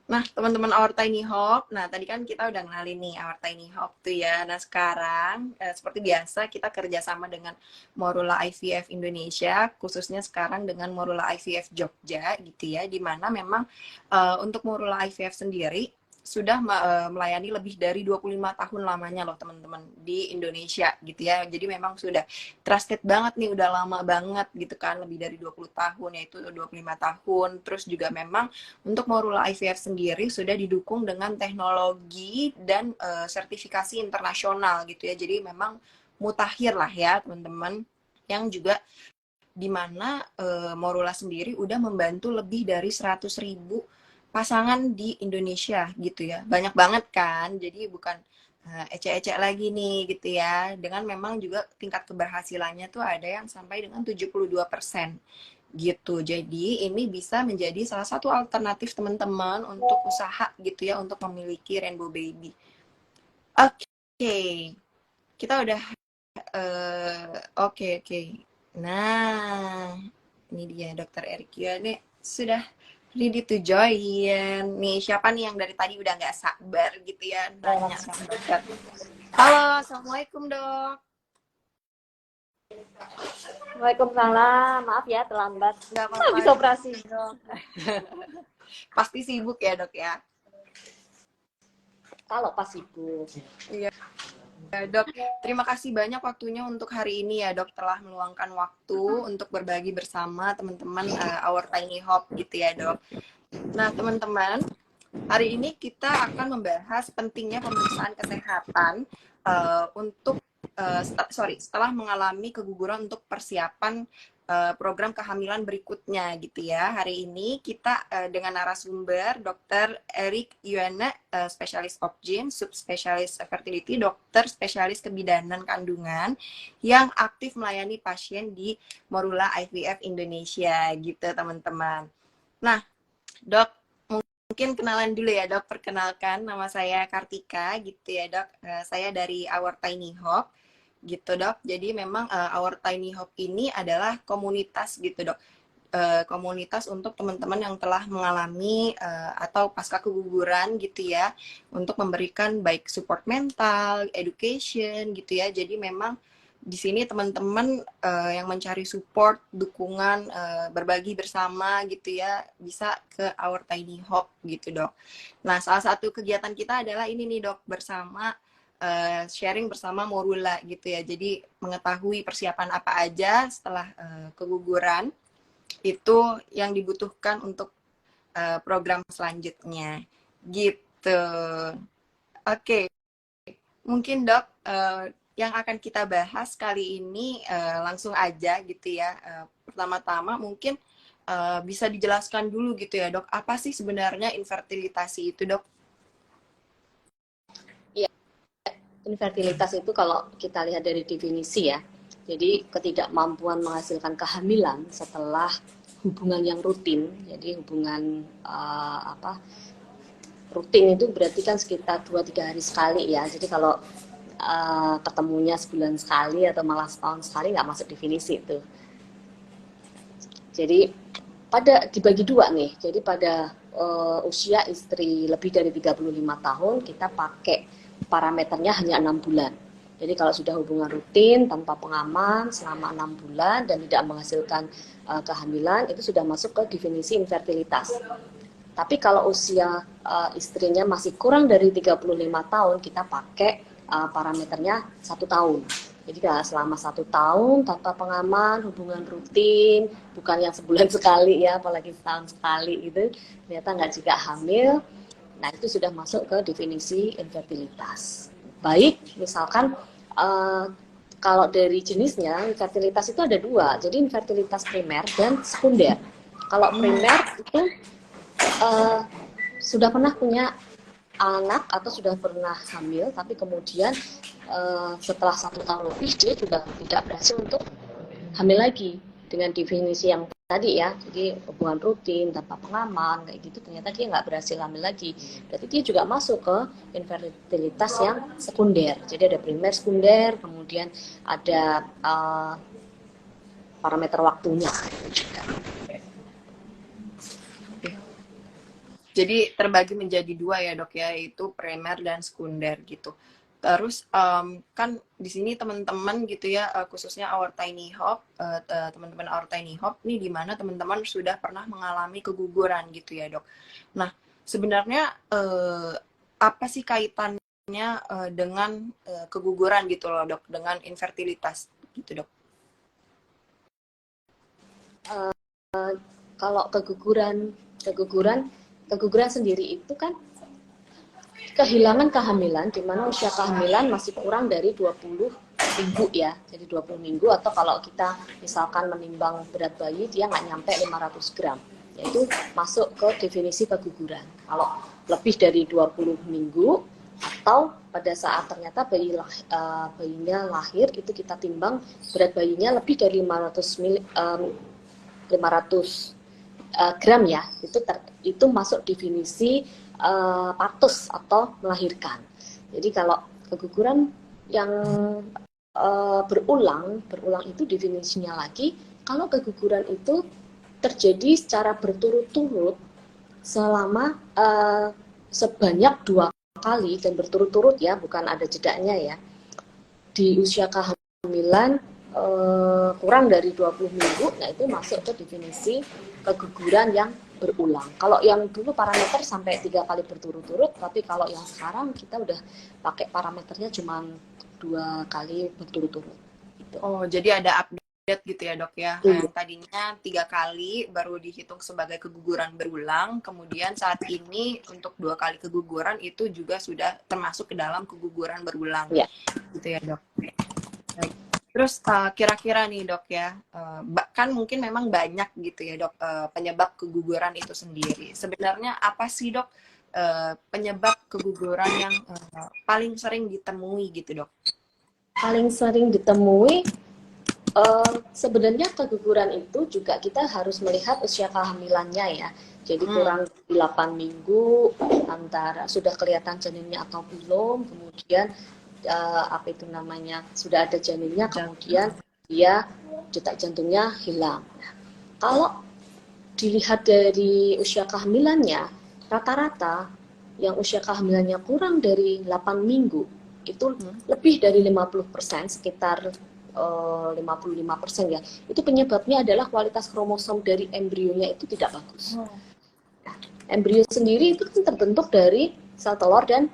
Nah, teman-teman Our Tiny Hop, nah tadi kan kita udah kenalin nih Our Tiny Hop tuh ya. Nah, sekarang seperti biasa kita kerjasama dengan Morula IVF Indonesia, khususnya sekarang dengan Morula IVF Jogja gitu ya, di mana memang untuk Morula IVF sendiri sudah melayani lebih dari 25 tahun lamanya loh teman-teman di Indonesia gitu ya. Jadi memang sudah trusted banget nih, udah lama banget gitu kan, lebih dari 20 tahun, yaitu 25 tahun. Terus juga memang untuk Morula IVF sendiri sudah didukung dengan teknologi dan sertifikasi internasional gitu ya. Jadi memang mutakhir lah ya teman-teman, yang juga di mana Morula sendiri udah membantu lebih dari 100.000 pasangan di Indonesia gitu ya. Banyak banget kan. Jadi bukan ecek-ecek lagi nih gitu ya. Dengan memang juga tingkat keberhasilannya tuh ada yang sampai dengan 72% gitu. Jadi ini bisa menjadi salah satu alternatif teman-teman untuk usaha gitu ya, untuk memiliki Rainbow Baby. Oke, kita udah oke. Nah, ini dia Dokter Erik Yuane sudah ready to join. Nih, siapa nih yang dari tadi udah nggak sabar gitu ya nanya sama dokter. Halo, Assalamualaikum dok. Waalaikumsalam, maaf ya terlambat. Nggak apa-apa. Habis operasi. Dok. Pasti sibuk ya dok ya. Kalau pas sibuk. Iya. Dok, terima kasih banyak waktunya untuk hari ini ya dok, telah meluangkan waktu untuk berbagi bersama teman-teman Our Tiny Hop gitu ya dok. Nah teman-teman, hari ini kita akan membahas pentingnya pemeriksaan kesehatan untuk setelah mengalami keguguran untuk persiapan program kehamilan berikutnya gitu ya. Hari ini kita dengan narasumber Dr. Erik Yuana, spesialis obgyn, subspesialis fertility, dokter spesialis kebidanan kandungan yang aktif melayani pasien di Morula IVF Indonesia gitu teman-teman. Nah, Dok, mungkin kenalan dulu ya dok, perkenalkan nama saya Kartika gitu ya dok. Saya dari Our Tiny Hop gitu dok. Jadi memang Our Tiny Hop ini adalah komunitas gitu dok. Komunitas untuk teman-teman yang telah mengalami atau pasca keguguran gitu ya, untuk memberikan baik support mental, education gitu ya. Jadi memang di sini teman-teman yang mencari support, dukungan, berbagi bersama gitu ya, bisa ke Our Tiny Hop gitu dok. Nah salah satu kegiatan kita adalah ini nih dok, bersama sharing bersama Morula gitu ya. Jadi mengetahui persiapan apa aja setelah keguguran itu yang dibutuhkan untuk program selanjutnya gitu. Oke, mungkin dok yang akan kita bahas kali ini langsung aja gitu ya. Pertama-tama mungkin bisa dijelaskan dulu gitu ya dok, apa sih sebenarnya infertilitasi itu dok? Iya, infertilitas itu kalau kita lihat dari definisi ya. Jadi ketidakmampuan menghasilkan kehamilan setelah hubungan yang rutin. Jadi hubungan rutin itu berarti kan sekitar 2-3 hari sekali ya. Jadi kalau ketemunya sebulan sekali atau malah setahun sekali nggak masuk definisi itu. Jadi pada dibagi dua nih. Jadi pada usia istri lebih dari 35 tahun kita pakai parameternya hanya 6 bulan. Jadi kalau sudah hubungan rutin tanpa pengaman selama 6 bulan dan tidak menghasilkan kehamilan, itu sudah masuk ke definisi infertilitas. Tapi kalau usia istrinya masih kurang dari 35 tahun, kita pakai parameternya 1 tahun. Jadi selama 1 tahun tanpa pengaman, hubungan rutin, bukan yang sebulan sekali ya, apalagi setahun sekali gitu, ternyata nggak juga hamil. Nah itu sudah masuk ke definisi infertilitas. Baik, misalkan kalau dari jenisnya, infertilitas itu ada dua. Jadi infertilitas primer dan sekunder. Kalau primer itu sudah pernah punya anak atau sudah pernah hamil, tapi kemudian setelah 1 tahun lebih dia juga tidak berhasil untuk hamil lagi dengan definisi yang tadi ya. Jadi hubungan rutin tanpa pengaman kayak gitu, ternyata dia nggak berhasil hamil lagi. Berarti dia juga masuk ke infertilitas yang sekunder. Jadi ada primer, sekunder, kemudian ada parameter waktunya juga. Jadi terbagi menjadi dua ya dok ya, yaitu primer dan sekunder gitu. Terus kan di sini teman-teman gitu ya, khususnya Our Tiny Hop, teman-teman Our Tiny Hop nih di mana teman-teman sudah pernah mengalami keguguran gitu ya dok. Nah sebenarnya apa sih kaitannya dengan keguguran gitu loh dok, dengan infertilitas gitu dok? Kalau keguguran sendiri itu kan kehilangan kehamilan, di mana usia kehamilan masih kurang dari 20 minggu ya. Jadi 20 minggu, atau kalau kita misalkan menimbang berat bayi, dia nggak nyampe 500 gram. Yaitu masuk ke definisi keguguran. Kalau lebih dari 20 minggu, atau pada saat ternyata bayinya lahir, itu kita timbang berat bayinya lebih dari 500 gram ya, itu masuk definisi partus atau melahirkan. Jadi kalau keguguran yang berulang itu definisinya lagi, kalau keguguran itu terjadi secara berturut-turut selama sebanyak 2 kali, dan berturut-turut ya, bukan ada jedanya ya, di usia kehamilan kurang dari 20 minggu, nah itu masuk ke definisi keguguran yang berulang. Kalau yang dulu parameter sampai 3 kali berturut-turut, tapi kalau yang sekarang kita udah pakai parameternya cuma 2 kali berturut-turut. Gitu. Oh, jadi ada update gitu ya dok ya. Yang tadinya 3 kali baru dihitung sebagai keguguran berulang, kemudian saat ini untuk 2 kali keguguran itu juga sudah termasuk ke dalam keguguran berulang. Ya. Gitu ya dok. Baik. Terus kira-kira nih dok ya, kan mungkin memang banyak gitu ya dok penyebab keguguran itu sendiri. Sebenarnya apa sih dok penyebab keguguran yang paling sering ditemui gitu dok? Paling sering ditemui sebenarnya keguguran itu juga kita harus melihat usia kehamilannya ya. Jadi kurang 8 minggu, antara sudah kelihatan janinnya atau belum, kemudian apa itu namanya, sudah ada janinnya, kemudian dia detak jantungnya hilang. Nah, kalau dilihat dari usia kehamilannya, rata-rata yang usia kehamilannya kurang dari 8 minggu itu lebih dari 50%, sekitar 55% ya, itu penyebabnya adalah kualitas kromosom dari embrionya itu tidak bagus. Nah, embrio sendiri itu kan terbentuk dari sel telur dan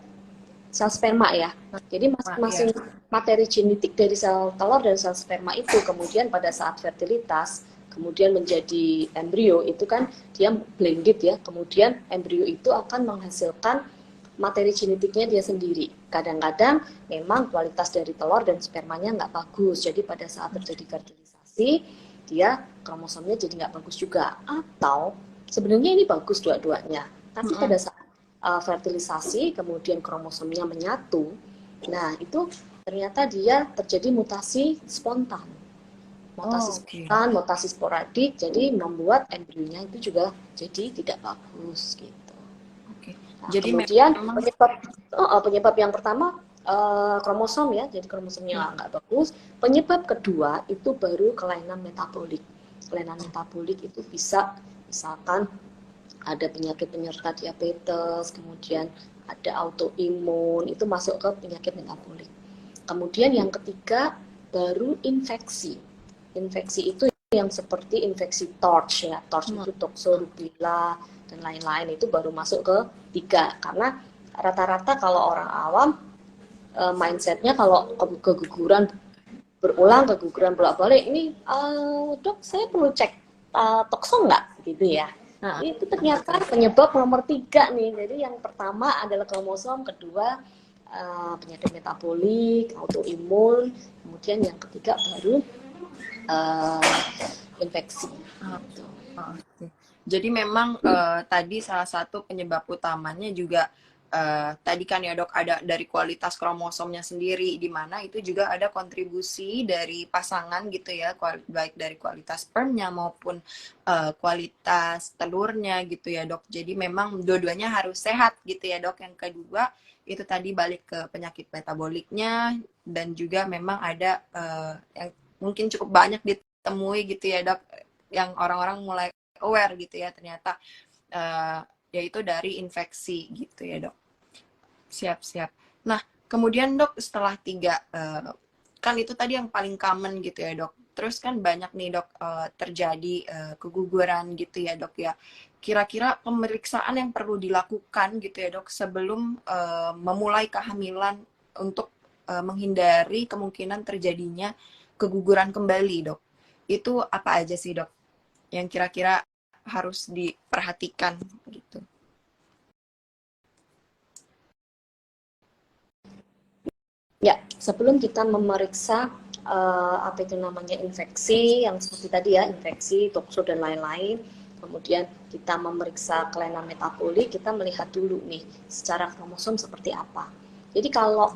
sel sperma ya. Jadi masing-masing materi genetik dari sel telur dan sel sperma itu kemudian pada saat fertilitas kemudian menjadi embrio, itu kan dia blended ya. Kemudian embrio itu akan menghasilkan materi genetiknya dia sendiri. Kadang-kadang memang kualitas dari telur dan spermanya nggak bagus. Jadi pada saat terjadi fertilisasi, dia kromosomnya jadi nggak bagus juga. Atau sebenarnya ini bagus dua-duanya. Tapi pada saat fertilisasi, kemudian kromosomnya menyatu, nah itu ternyata dia terjadi mutasi spontan. Spontan, mutasi sporadik, jadi membuat embrionya itu juga jadi tidak bagus gitu. Nah, jadi kemudian penyebab yang pertama kromosom ya, jadi kromosomnya nggak bagus. Penyebab kedua itu baru kelainan metabolik. Kelainan metabolik itu bisa misalkan ada penyakit penyerta diabetes, kemudian ada autoimun, itu masuk ke penyakit metabolik. Kemudian yang ketiga baru infeksi. Infeksi itu yang seperti infeksi TORCH ya, TORCH itu toxorubella dan lain-lain, itu baru masuk ke 3. Karena rata-rata kalau orang awam mindsetnya kalau keguguran berulang, keguguran bolak-balik, ini dok saya perlu cek tokso nggak gitu ya. Itu ternyata penyebab nomor 3 nih. Jadi yang pertama adalah kromosom, kedua penyakit metabolik, autoimun, kemudian yang ketiga baru infeksi. Jadi memang tadi salah satu penyebab utamanya juga tadi kan ya dok, ada dari kualitas kromosomnya sendiri, di mana itu juga ada kontribusi dari pasangan gitu ya, baik dari kualitas spermnya maupun kualitas telurnya gitu ya dok. Jadi memang dua-duanya harus sehat gitu ya dok. Yang kedua itu tadi balik ke penyakit metaboliknya, dan juga memang ada yang mungkin cukup banyak ditemui gitu ya dok, yang orang-orang mulai aware gitu ya, ternyata yaitu dari infeksi gitu ya dok. Siap-siap. Nah, kemudian dok setelah 3, kan itu tadi yang paling common gitu ya dok. Terus kan banyak nih dok terjadi keguguran gitu ya dok ya. Kira-kira pemeriksaan yang perlu dilakukan gitu ya dok sebelum memulai kehamilan untuk menghindari kemungkinan terjadinya keguguran kembali dok. Itu apa aja sih dok yang kira-kira harus diperhatikan gitu? Ya, sebelum kita memeriksa apa itu namanya infeksi yang seperti tadi ya, infeksi, tokso dan lain-lain, kemudian kita memeriksa kelainan metabolik, kita melihat dulu nih secara kromosom seperti apa. Jadi kalau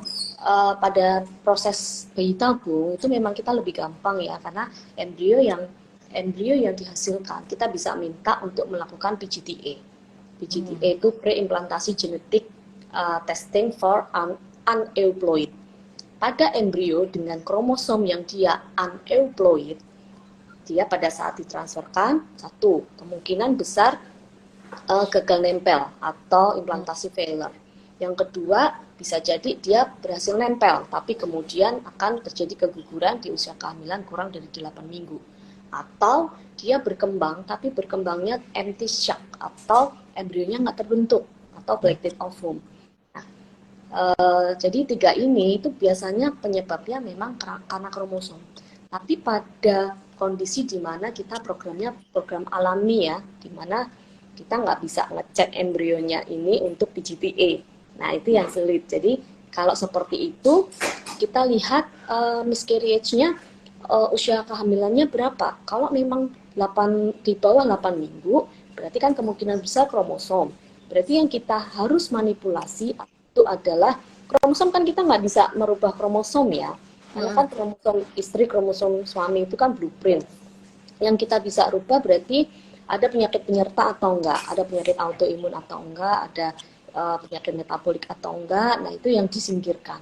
pada proses bayi tabung itu memang kita lebih gampang ya, karena embrio yang dihasilkan kita bisa minta untuk melakukan PGTA. PGTA itu pre-implantasi genetic testing for uneuploid. Pada embrio dengan kromosom yang dia uneuploid, dia pada saat ditransferkan, satu, kemungkinan besar gagal nempel atau implantasi failure. Yang kedua, bisa jadi dia berhasil nempel, tapi kemudian akan terjadi keguguran di usia kehamilan kurang dari 8 minggu. Atau dia berkembang, tapi berkembangnya empty shock, atau embrionya nggak terbentuk, atau black ovum. Jadi 3 ini itu biasanya penyebabnya memang karena kromosom. Tapi pada kondisi di mana kita programnya program alami ya, di mana kita nggak bisa ngecek embrionya ini untuk PGTA. Nah itu yang sulit. Jadi kalau seperti itu kita lihat miscarriage-nya usia kehamilannya berapa. Kalau memang di bawah 8 minggu, berarti kan kemungkinan besar kromosom. Berarti yang kita harus manipulasi itu adalah kromosom. Kan kita nggak bisa merubah kromosom ya, karena kan kromosom istri, kromosom suami itu kan blueprint. Yang kita bisa rubah berarti ada penyakit penyerta atau enggak, ada penyakit autoimun atau enggak, ada penyakit metabolik atau enggak. Nah itu yang disingkirkan.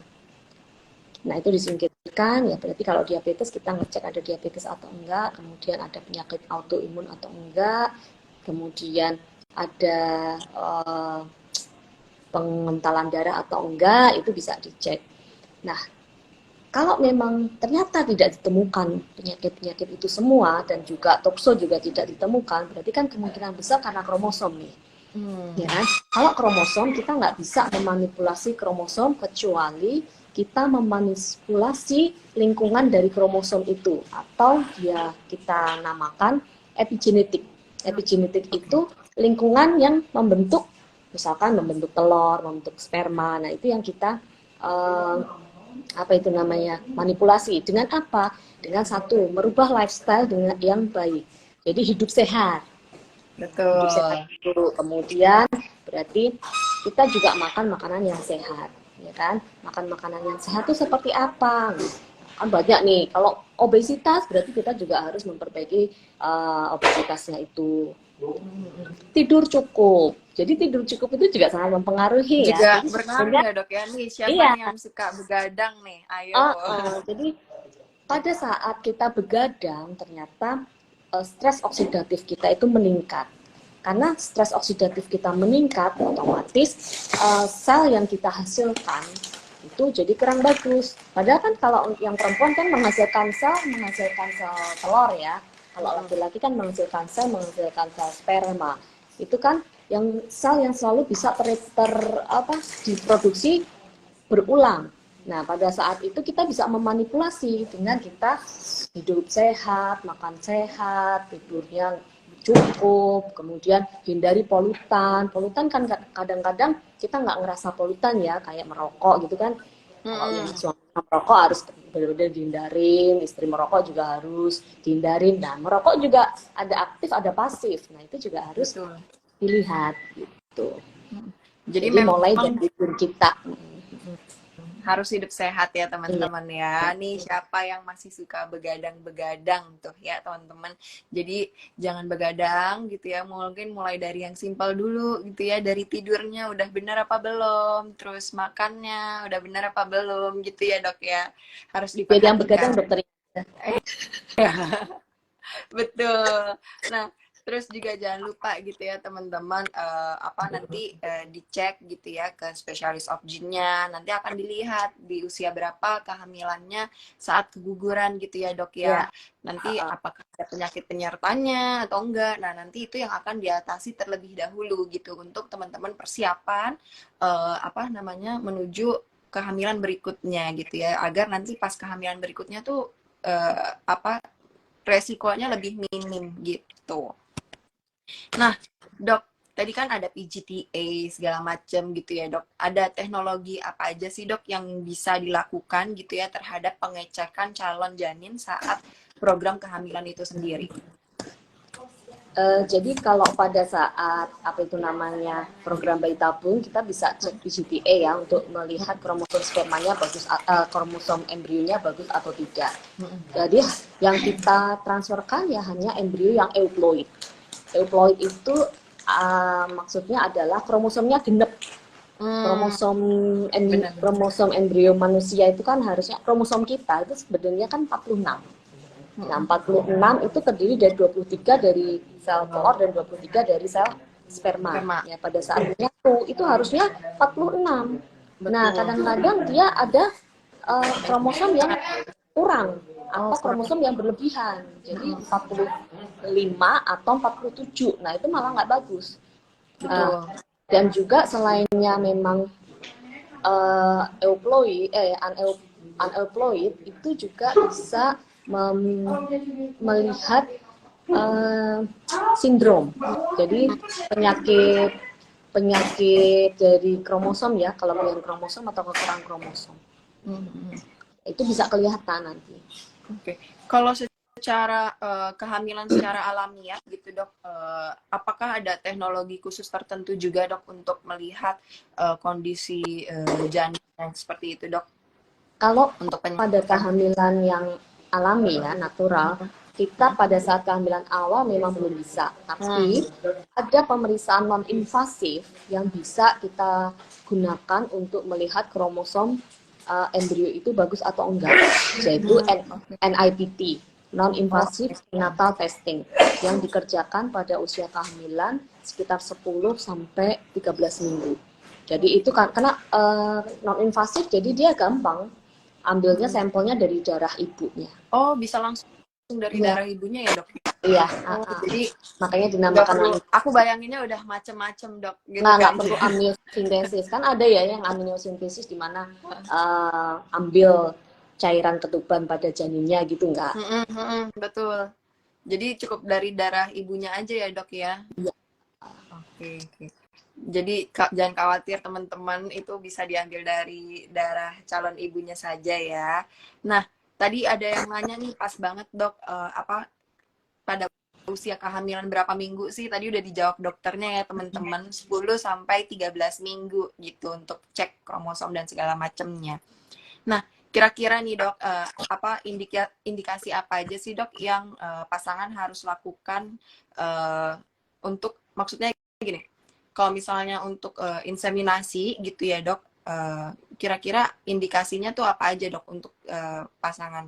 Nah itu disingkirkan ya, berarti kalau diabetes kita ngecek ada diabetes atau enggak, kemudian ada penyakit autoimun atau enggak, kemudian ada pengentalan darah atau enggak, itu bisa dicek. Nah, kalau memang ternyata tidak ditemukan penyakit-penyakit itu semua dan juga tokso juga tidak ditemukan, berarti kan kemungkinan besar karena kromosom nih. Ya kan? Kalau kromosom kita nggak bisa memanipulasi kromosom kecuali kita memanipulasi lingkungan dari kromosom itu, atau ya kita namakan epigenetik. Epigenetik itu lingkungan yang membentuk, misalkan membentuk telur, membentuk sperma. Nah itu yang kita apa itu namanya manipulasi. Dengan apa? Dengan satu, merubah lifestyle dengan yang baik. Jadi hidup sehat. Betul. Hidup sehat dulu. Kemudian berarti kita juga makan makanan yang sehat, ya kan? Makan makanan yang sehat itu seperti apa? Kan banyak nih. Kalau obesitas berarti kita juga harus memperbaiki obesitasnya itu. Tidur cukup. Jadi tidur cukup itu juga sangat mempengaruhi juga ya. Juga berpengaruh ya dok ya. Nih siapa iya. nih yang suka begadang nih? Ayo. Jadi pada saat kita begadang ternyata stres oksidatif kita itu meningkat. Karena stres oksidatif kita meningkat, otomatis sel yang kita hasilkan itu jadi kurang bagus. Padahal kan kalau yang perempuan kan menghasilkan sel telur ya. Kalau laki-laki kan menghasilkan sel sperma. Itu kan yang sel yang selalu bisa diproduksi berulang. Nah, pada saat itu kita bisa memanipulasi dengan kita hidup sehat, makan sehat, tidurnya cukup, kemudian hindari polutan. Polutan kan kadang-kadang kita nggak ngerasa polutan ya, kayak merokok gitu kan. Kalau yang suami merokok harus benar-benar dihindarin, istri merokok juga harus dihindarin. Nah, merokok juga ada aktif, ada pasif. Nah, itu juga harus dilihat gitu. Jadi mulai dari diri kita. Harus hidup sehat ya teman-teman ya. Nih siapa yang masih suka begadang-begadang tuh ya teman-teman. Jadi jangan begadang gitu ya. Mungkin mulai dari yang simpel dulu gitu ya. Dari tidurnya udah benar apa belum. Terus makannya udah benar apa belum gitu ya dok ya. Harus diperhatikan. Jadi yang begadang dokter. Betul. Nah Terus juga jangan lupa gitu ya teman-teman, nanti dicek gitu ya ke spesialis obgynnya. Nanti akan dilihat di usia berapa kehamilannya saat keguguran gitu ya dok ya. Ya. Nanti apakah ada penyakit penyertanya atau enggak. Nah nanti itu yang akan diatasi terlebih dahulu gitu untuk teman-teman persiapan menuju kehamilan berikutnya gitu ya. Agar nanti pas kehamilan berikutnya tuh resikonya lebih minim gitu. Nah, dok, tadi kan ada PGTA segala macam gitu ya, dok. Ada teknologi apa aja sih, dok, yang bisa dilakukan gitu ya terhadap pengecekan calon janin saat program kehamilan itu sendiri? Jadi kalau pada saat apa itu namanya program bayi tabung, kita bisa cek PGTA ya untuk melihat kromosom spermanya bagus, kromosom embrionya bagus atau tidak. Jadi yang kita transferkan ya hanya embrio yang euploid. Euploid itu maksudnya adalah kromosomnya genep. Kromosom embrio manusia itu kan harusnya, kromosom kita itu sebenarnya kan 46. Nah, 46 itu terdiri dari 23 dari sel telur dan 23 dari sel sperma. Ya, pada saat menyatu itu harusnya 46. Nah, kadang-kadang dia ada kromosom yang kurang atau kromosom yang berlebihan. Jadi 45 atau 47. Nah, itu malah nggak bagus. Dan juga selainnya memang aneuploid itu juga bisa melihat sindrom. Jadi penyakit dari kromosom ya, kelebihan kromosom atau kekurangan kromosom. Itu bisa kelihatan nanti. Oke. Kalau secara kehamilan secara alamiah gitu dok, apakah ada teknologi khusus tertentu juga dok untuk melihat kondisi janin yang seperti itu dok? Kalau untuk pada kehamilan yang alami ya, natural, kita pada saat kehamilan awal memang belum bisa. Tapi ada pemeriksaan non-invasif yang bisa kita gunakan untuk melihat kromosom embrio itu bagus atau enggak, yaitu NIPT, non-invasive prenatal testing, yang dikerjakan pada usia kehamilan sekitar 10 sampai 13 minggu. Jadi itu kan karena non-invasif, jadi dia gampang. Ambilnya sampelnya dari darah ibunya. Oh, bisa langsung dari darah ibunya ya dok? Iya. Jadi makanya dinamakan. Aku bayanginnya udah macem-macem dok. Gitu nggak perlu amniosintesis. Kan ada ya yang amniosintesis di mana ambil cairan ketuban pada janinnya gitu, nggak? Betul. Jadi cukup dari darah ibunya aja ya dok ya? Iya. Oke. Jadi jangan khawatir teman-teman, itu bisa diambil dari darah calon ibunya saja ya. Nah, tadi ada yang nanya nih, pas banget dok, pada usia kehamilan berapa minggu sih? Tadi udah dijawab dokternya ya teman-teman, 10 sampai 13 minggu gitu untuk cek kromosom dan segala macamnya. Nah, kira-kira nih dok, indikasi apa aja sih dok yang pasangan harus lakukan untuk, maksudnya gini, kalau misalnya untuk inseminasi gitu ya dok, kira-kira indikasinya tuh apa aja dok untuk pasangan?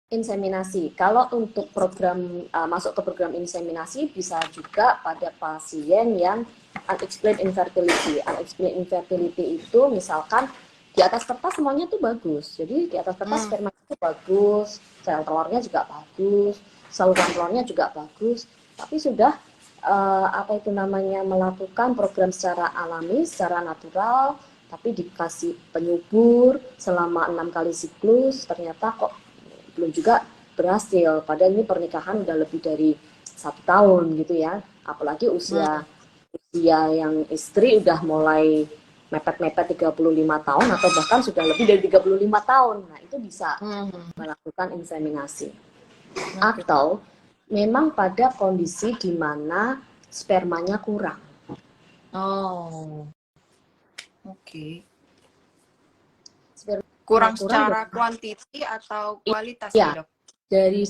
Inseminasi. Kalau untuk program masuk ke program inseminasi bisa juga pada pasien yang unexplained infertility. Unexplained infertility itu misalkan di atas kertas semuanya tuh bagus. Jadi di atas kertas sperma itu bagus, sel telurnya juga bagus, saluran telurnya juga bagus. Tapi sudah melakukan program secara alami, secara natural, tapi dikasih penyubur selama 6 kali siklus, ternyata kok belum juga berhasil. Padahal ini pernikahan udah lebih dari 1 tahun gitu ya. Apalagi usia yang istri udah mulai mepet-mepet 35 tahun atau bahkan sudah lebih dari 35 tahun. Nah, itu bisa melakukan inseminasi. Atau memang pada kondisi di mana spermanya kurang. Oh. Oke. Kurang secara kuantiti atau kualitas ya, dok? Dari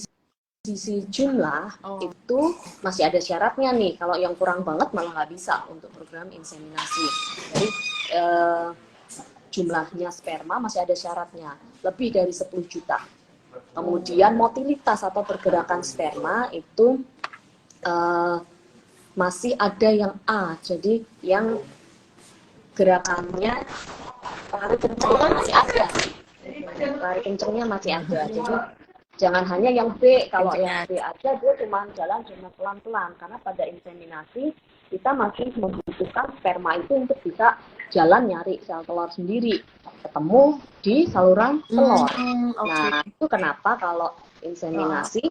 sisi jumlah itu masih ada syaratnya nih. Kalau yang kurang banget malah nggak bisa untuk program inseminasi. Jadi jumlahnya sperma masih ada syaratnya, lebih dari 10 juta. Kemudian motilitas atau pergerakan sperma itu uh, masih ada yang A, jadi yang gerakannya lari kencengnya masih ada, lari kencengnya masih ada. Jadi jangan hanya yang B, kalau yang B aja dia cuma jalan pelan-pelan, karena pada inseminasi kita masih membutuhkan sperma itu untuk bisa jalan nyari sel telur sendiri, ketemu di saluran telur. Nah, itu kenapa kalau inseminasi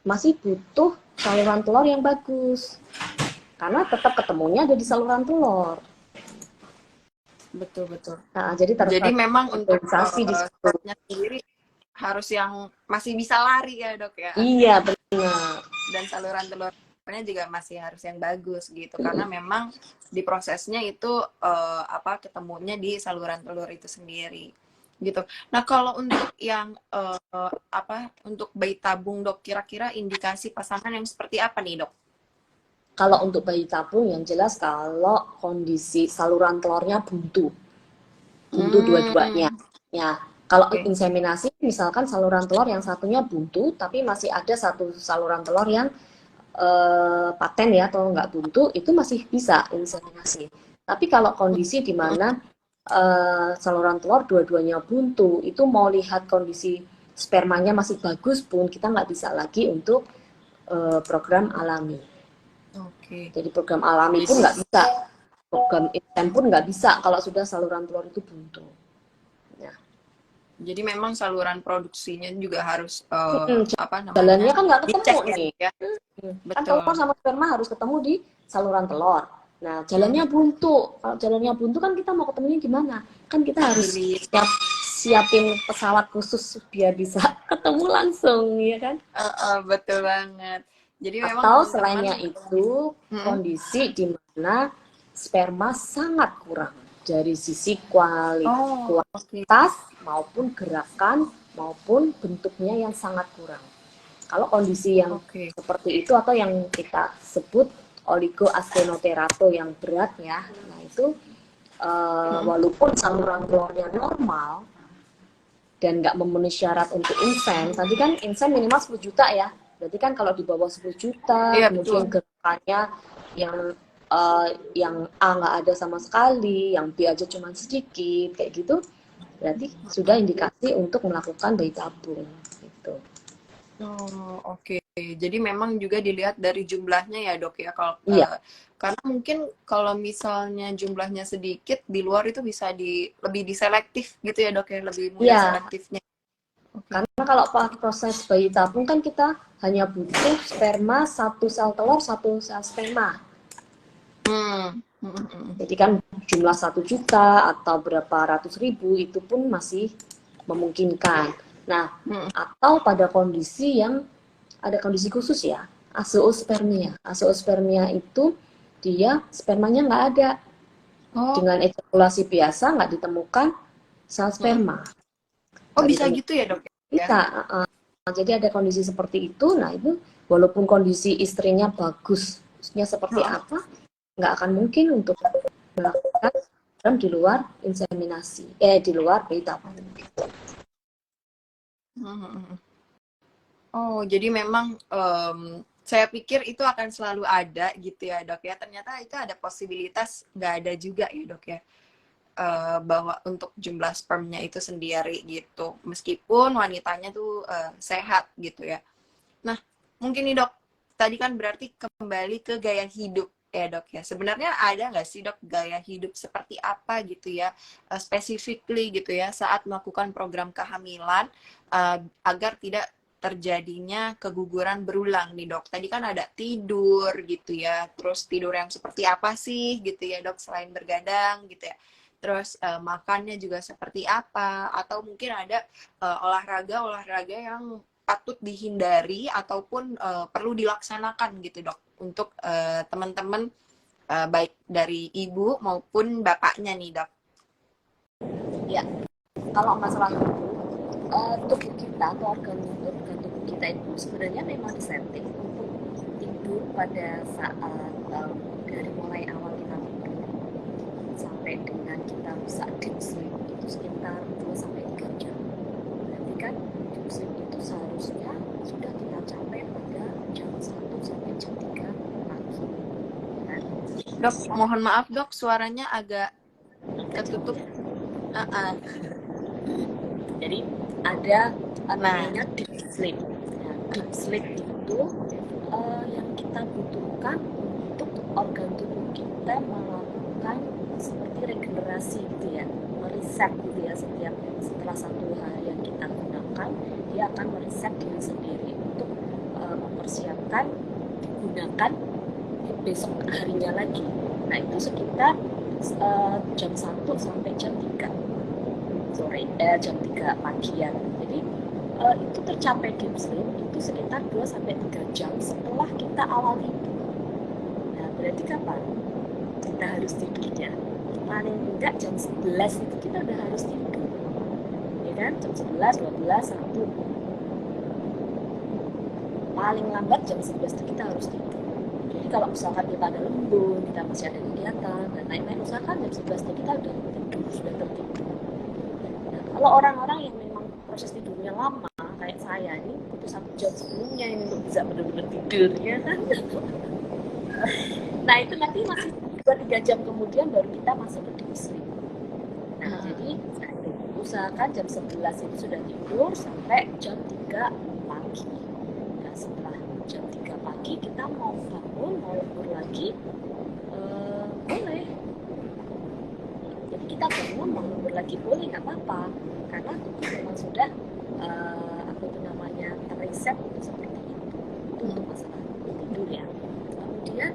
masih butuh saluran telur yang bagus, karena tetap ketemunya ada di saluran telur. Betul. Nah, jadi memang untuk di sendiri harus yang masih bisa lari ya dok ya. Iya benar. Dan saluran telurnya juga masih harus yang bagus gitu, karena memang di prosesnya itu ketemunya di saluran telur itu sendiri gitu. Nah kalau untuk yang untuk bayi tabung dok, kira-kira indikasi pasangan yang seperti apa nih dok? Kalau untuk bayi tabung yang jelas kalau kondisi saluran telurnya buntu dua-duanya. Ya, kalau inseminasi misalkan saluran telur yang satunya buntu tapi masih ada satu saluran telur yang paten ya atau nggak buntu, itu masih bisa inseminasi. Tapi kalau kondisi di mana saluran telur dua-duanya buntu, itu mau lihat kondisi spermanya masih bagus pun kita nggak bisa lagi untuk program alami. Jadi program alami pun nggak bisa, program instan pun nggak bisa kalau sudah saluran telur itu buntu. Ya. Jadi memang saluran produksinya juga harus jalannya kan nggak ketemu nih. Ya? Kan telur sama sperma harus ketemu di saluran telur. Nah, jalannya buntu. Kalau jalannya buntu kan kita mau ketemunya gimana? Kan kita harus siapin pesawat khusus biar bisa ketemu langsung, ya kan? Betul banget. Jadi memang atau selainnya itu kondisi di mana sperma sangat kurang dari sisi kualitas maupun gerakan maupun bentuknya yang sangat kurang. Kalau kondisi yang seperti itu atau yang kita sebut oligoastenoterato yang berat ya, nah itu walaupun saluran telurnya normal dan nggak memenuhi syarat untuk insen, tadi kan insen minimal 10 juta ya, berarti kan kalau di bawah 10 juta, kemudian gerakannya yang A nggak ada sama sekali, yang B aja cuma sedikit, kayak gitu, berarti sudah indikasi untuk melakukan bayi tabung. Gitu. Jadi memang juga dilihat dari jumlahnya ya dok ya, kalau karena mungkin kalau misalnya jumlahnya sedikit di luar itu bisa lebih diselektif gitu ya dok ya, lebih mudah selektifnya. Karena kalau proses bayi tabung kan kita hanya butuh sperma 1 sel telur 1 sel sperma. Jadi kan jumlah 1 juta atau berapa ratus ribu itu pun masih memungkinkan. Nah, atau pada kondisi yang ada kondisi khusus ya, azoospermia. Azoospermia itu dia spermanya nggak ada. Dengan ejakulasi biasa nggak ditemukan sel sperma. Bisa gitu ya dok? Bisa. Jadi ada kondisi seperti itu. Nah itu walaupun kondisi istrinya bagusnya seperti apa, nggak akan mungkin untuk melakukan program di luar inseminasi, di luar bayi tabung. Jadi memang saya pikir itu akan selalu ada gitu ya dok ya. Ternyata itu ada posibilitas nggak ada juga ya dok ya. Bahwa untuk jumlah spermnya itu sendiri gitu, meskipun wanitanya tuh sehat gitu ya. Nah mungkin nih dok, tadi kan berarti kembali ke gaya hidup ya dok ya. Sebenarnya ada nggak sih dok gaya hidup seperti apa gitu ya, specifically gitu ya saat melakukan program kehamilan agar tidak terjadinya keguguran berulang nih dok. Tadi kan ada tidur gitu ya, terus tidur yang seperti apa sih gitu ya dok, selain bergadang gitu ya. Terus makannya juga seperti apa, atau mungkin ada olahraga yang patut dihindari ataupun perlu dilaksanakan gitu dok untuk teman-teman baik dari ibu maupun bapaknya nih dok. Ya, kalau masalah tubuh kita atau organ tubuh kita itu sebenarnya memang disetting untuk tidur pada saat dari mulai awal kita tidur sampai dengan kita bisa deep sleep itu sekitar 2-3 jam. Berarti kan deep sleep itu seharusnya sudah kita capai pada jam 1 sampai jam 3 Dok, mohon maaf dok, suaranya agak ketutup. Jadi ada Nah, namanya deep sleep. Nah, deep sleep itu yang kita butuhkan untuk organ tubuh kita melakukan seperti regenerasi gitu ya, mereset gitu ya, setelah satu hari yang kita gunakan, dia akan mereset diri sendiri untuk mempersiapkan digunakan besok harinya lagi. Nah itu sekitar jam 1 sampai jam 3 sore, jam 3 pagian. Jadi itu tercapai deep sleep itu sekitar 2 sampai 3 jam setelah kita awal tidur. Nah berarti kapan kita harus tidurnya? Paling enggak jam 11 itu kita udah harus tidur, ya kan? Jam 11, 12, 1, paling lambat jam 11 itu kita harus tidur. Jadi kalau misalkan kita ada lembur, kita masih ada kegiatan dan lain-lain, usahakan jam 11 itu kita udah tidur, sudah tertidur. Nah, kalau orang-orang yang memang proses tidurnya lama kayak saya ini butuh 1 jam sebelumnya ini untuk bisa benar-benar tidur, ya kan? Nah itu nanti masih 2-3 jam kemudian baru kita masuk ke deep sleep. Nah jadi usahakan jam 11 itu sudah tidur sampai jam 3 pagi. Nah setelah jam 3 pagi kita mau bangun, mau lembur lagi, boleh. Jadi kita bangun mau lembur lagi boleh, nggak apa-apa, karena tubuh memang sudah apa itu namanya terreset seperti itu. Itu untuk masalah tidur ya. Kemudian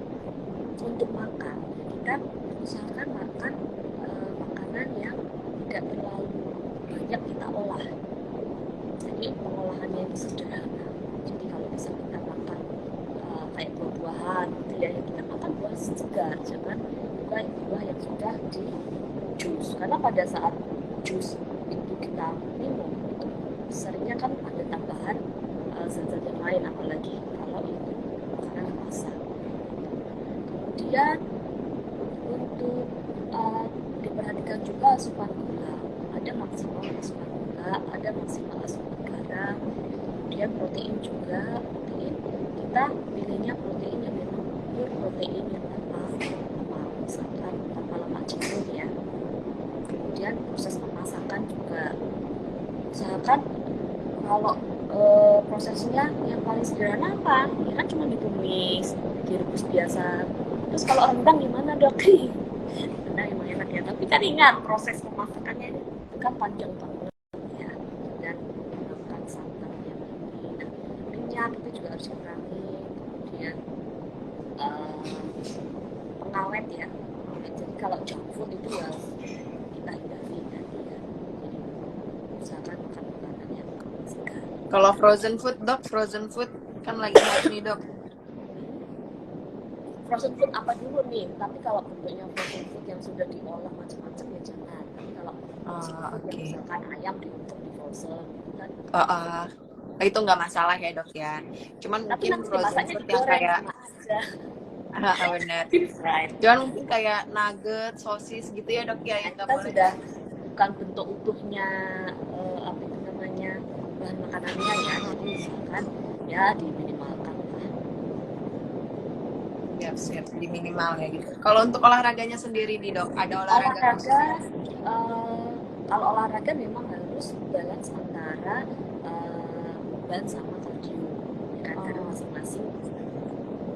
untuk makan, kita usahakan makan makanan yang tidak terlalu banyak kita olah. Jadi pengolahannya itu sederhana. Jadi kalau bisa kita makan kayak buah-buahan gitu ya, yang kita makan buah segar, jangan bukan buah yang sudah di jus. Karena pada saat jus itu kita minum itu seringnya kan ada tambahan zat-zat yang lain, apalagi kalau itu makanan masak. Kemudian untuk diperhatikan juga asupan gula, ada maksimal asupan gula, ada maksimal asupan garam. Kemudian protein juga, protein kita pilihnya protein yang memang pure protein yang tanpa lemak, misalkan tanpa lemak jenuh ya. Kemudian proses pemasakan juga usahakan kalau prosesnya yang paling sederhana apa? Ya kan cuma ditumis, direbus biasa. Terus kalau rendang gimana dok? Rendang emang enak ya, tapi kan ingat proses pemasakannya itu kan panjang banget ya, dan menggunakan santan yang ini. Nah, minyak itu juga harus dikurangi. Kemudian pengawet ya, pengawet. Jadi kalau junk food itu ya kita hindari nanti ya. Jadi usahakan makan makanan yang segar. kalau frozen food dok, frozen food kan lagi hot nih dok. Frozen food apa dulu nih? Tapi kalau bentuknya frozen food yang sudah diolah macam-macam ya jangan. Tapi kalau frozen food yang misalkan ayam diungkep di frozen itu kan. Itu nggak masalah ya dok ya. Cuman tapi mungkin frozen food yang kayak benar. Cuman mungkin kayak nugget, sosis gitu ya dok ya, yang nggak boleh. Sudah bukan bentuk utuhnya apa itu namanya bahan makanannya ya. Jadi misalkan ya diminimalkan lah. Siap di minimal ya gitu. Kalau untuk olahraganya sendiri nih dok, ada olahraga kalau olahraga memang harus balance antara beban sama kardio ya kan, karena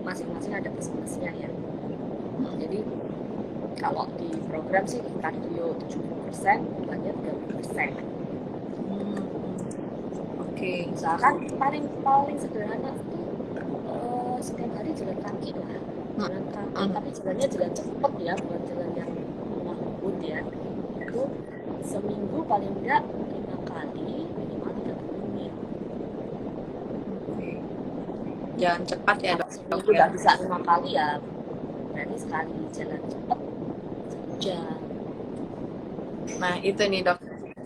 masing-masing ada plus-plusnya ya. Jadi kalau di program sih kardio 70%, bebannya 30%. Oke. Misalkan paling sederhana itu setiap hari jalan kaki lah. Jalan kaki, tapi jalannya jalan cepet ya, bukan jalan yang lemah lembut ya. Itu seminggu paling enggak 5 kali, minimal 30 menit. Jalan cepat ya dok. Seminggu nggak bisa 5 kali ya, berarti sekali jalan cepet 1 jam. Nah itu nih dok,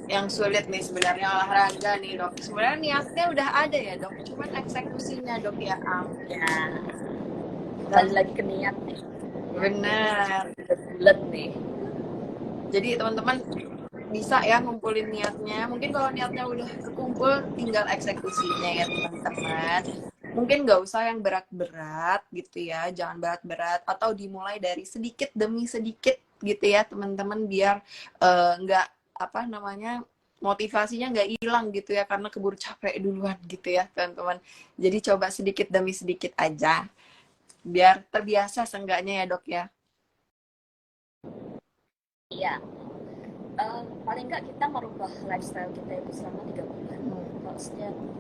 yang sulit nih sebenarnya olahraga nih dok. Sebenarnya niatnya udah ada ya dok, cuman eksekusinya dok ya Ya, kembali lagi ke niat nih. Benar. Bulat nih. Jadi teman-teman bisa ya ngumpulin niatnya. Mungkin kalau niatnya udah kekumpul, tinggal eksekusinya ya teman-teman. mungkin nggak usah yang berat-berat gitu ya, jangan berat-berat, atau dimulai dari sedikit demi sedikit gitu ya teman-teman, biar nggak apa namanya, motivasinya nggak hilang gitu ya karena keburu capek duluan gitu ya teman-teman. Jadi coba sedikit demi sedikit aja biar terbiasa seenggaknya ya dok ya. Iya, paling nggak kita merubah lifestyle kita itu selama 3 bulan. Kalau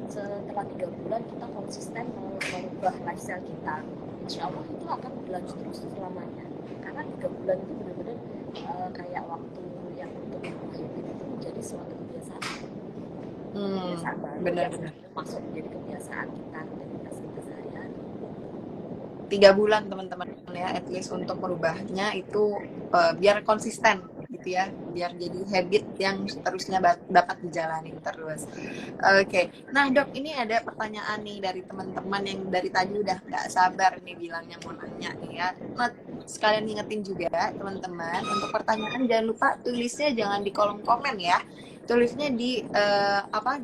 setelah 3 bulan kita konsisten merubah lifestyle kita, insya Allah itu akan berlanjut terus selamanya. Karena 3 bulan itu benar-benar kayak waktu yang untuk merubah habit itu menjadi suatu kebiasaan. Kebiasaan baru Benar. yang masuk menjadi kebiasaan kita, aktivitas kita sehari-hari. 3 bulan teman-teman ya, at least untuk merubahnya itu biar konsisten gitu ya, biar jadi habit yang seterusnya dapat dijalani terus. Oke. Nah dok, ini ada pertanyaan nih dari teman-teman yang dari tadi udah nggak sabar nih bilangnya mau nanya nih ya. Nah, sekalian ingetin juga teman-teman, untuk pertanyaan jangan lupa tulisnya jangan di kolom komen ya, tulisnya di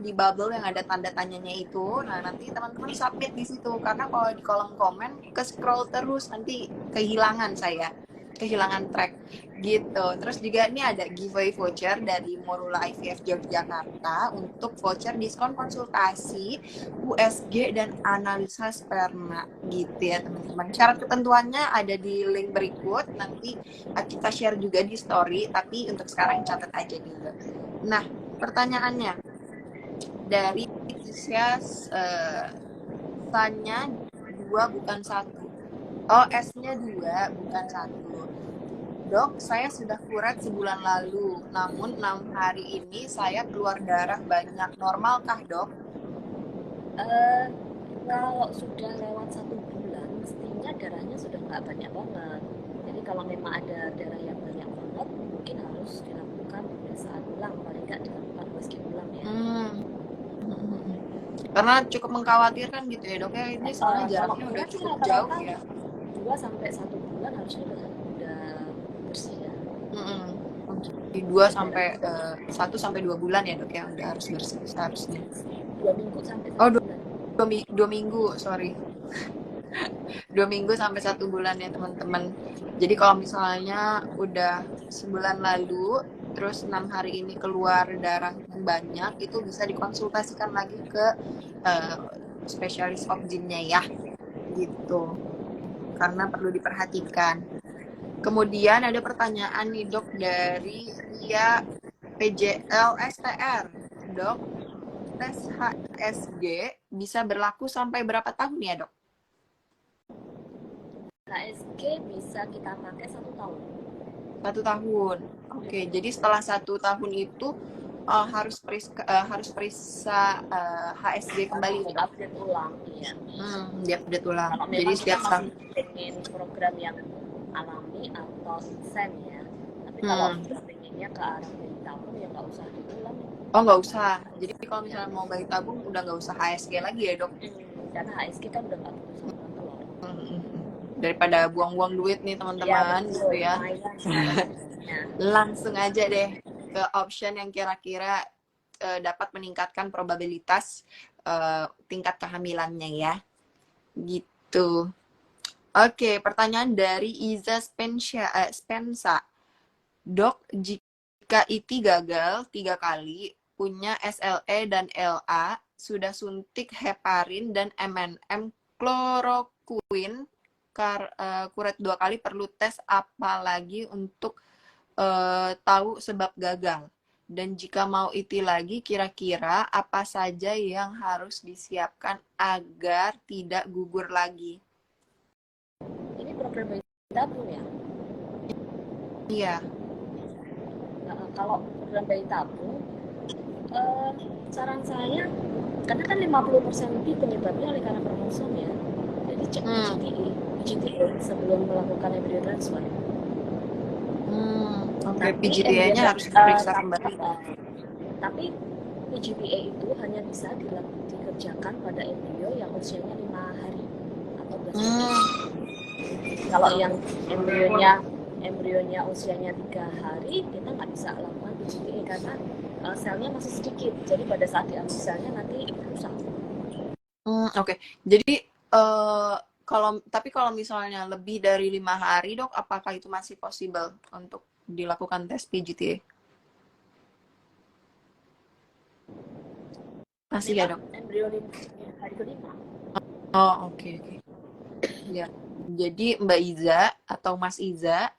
di bubble yang ada tanda tanyanya itu. Nah nanti teman-teman submit di situ, karena kalau di kolom komen ke scroll terus nanti kehilangan track gitu. Terus juga ini ada giveaway voucher dari Morula IVF Yogyakarta untuk voucher diskon konsultasi USG dan analisa sperma gitu ya teman-teman. Syarat ketentuannya ada di link berikut, nanti kita share juga di story, tapi untuk sekarang catat aja dulu. Nah, pertanyaannya dari Isyas, S-nya 2 bukan 1. Oh, S-nya 2 bukan 1. Dok, saya sudah kuret sebulan lalu, namun 6 hari ini saya keluar darah banyak. Normalkah, dok? Kalau sudah lewat 1 bulan, mestinya darahnya sudah nggak banyak banget. Jadi kalau memang ada darah yang banyak banget, mungkin harus dilakukan pemeriksaan ulang, paling nggak dilakukan USG ulang ya. Karena cukup mengkhawatirkan gitu ya dok ya, ini soalnya jaraknya udah cukup jauh ya. 2 sampai 1 bulan harusnya udah bersih ya. Di 1 sampai 2 bulan ya dok ya, udah harus bersih seharusnya. 2 minggu sampai 1 bulan. 2 minggu, sorry. 2 minggu sampai 1 bulan ya teman-teman. Jadi kalau misalnya udah sebulan lalu, terus 6 hari ini keluar darah yang banyak, itu bisa dikonsultasikan lagi ke spesialis obgynnya ya, gitu. Karena perlu diperhatikan. Kemudian ada pertanyaan nih dok dari Ria PJL STR. Dok, tes HSG bisa berlaku sampai berapa tahun ya dok? HSG bisa kita pakai 1 tahun. 1 tahun. Oke, jadi setelah 1 tahun itu harus periksa HSG kembali nih dok. Update ulang, iya. Diupdate ulang. Kalau jadi setiap tahun pengen program yang alami atau insen ya. Tapi kalau pengennya ke arah bayi tabung ya nggak usah diulang. Oh nggak usah. Jadi kalau misalnya mau bayi tabung udah nggak usah HSG lagi ya dok? Karena HSG kan udah nggak perlu sama telur. Daripada buang-buang duit nih teman-teman ya, gitu ya. Langsung aja deh ke option yang kira-kira dapat meningkatkan probabilitas tingkat kehamilannya ya. Gitu. Oke, pertanyaan dari Iza Spensa. Dok, jika IT gagal 3 kali, punya SLE dan LA, sudah suntik heparin dan MNM kloroquine, kuret 2 kali, perlu tes apa lagi untuk tahu sebab gagal? Dan jika mau IT lagi, kira-kira apa saja yang harus disiapkan agar tidak gugur lagi? Ini program bayi tabung ya? Iya. Kalau program bayi tabung, saran saya, karena kan 50% lebih penyebabnya oleh karena kromosom ya. Jadi cek PGTA sebelum melakukan embryo transfer. Oke, PGTA-nya harus diperiksa kembali. Tapi PGTA itu hanya bisa dikerjakan pada embrio yang usianya 5 hari atau 12 hari. Kalau yang embrionya usianya 3 hari, kita nggak bisa lakukan PGTA karena selnya masih sedikit. Jadi pada saat diambil selnya nanti rusak. Oke. Jadi kalau misalnya lebih dari 5 hari dok, apakah itu masih possible untuk dilakukan tes PGTA? Masih ya Memang dok? embrio hari kelima. Oh oke oke. Ya. Jadi Mbak Iza atau Mas Iza,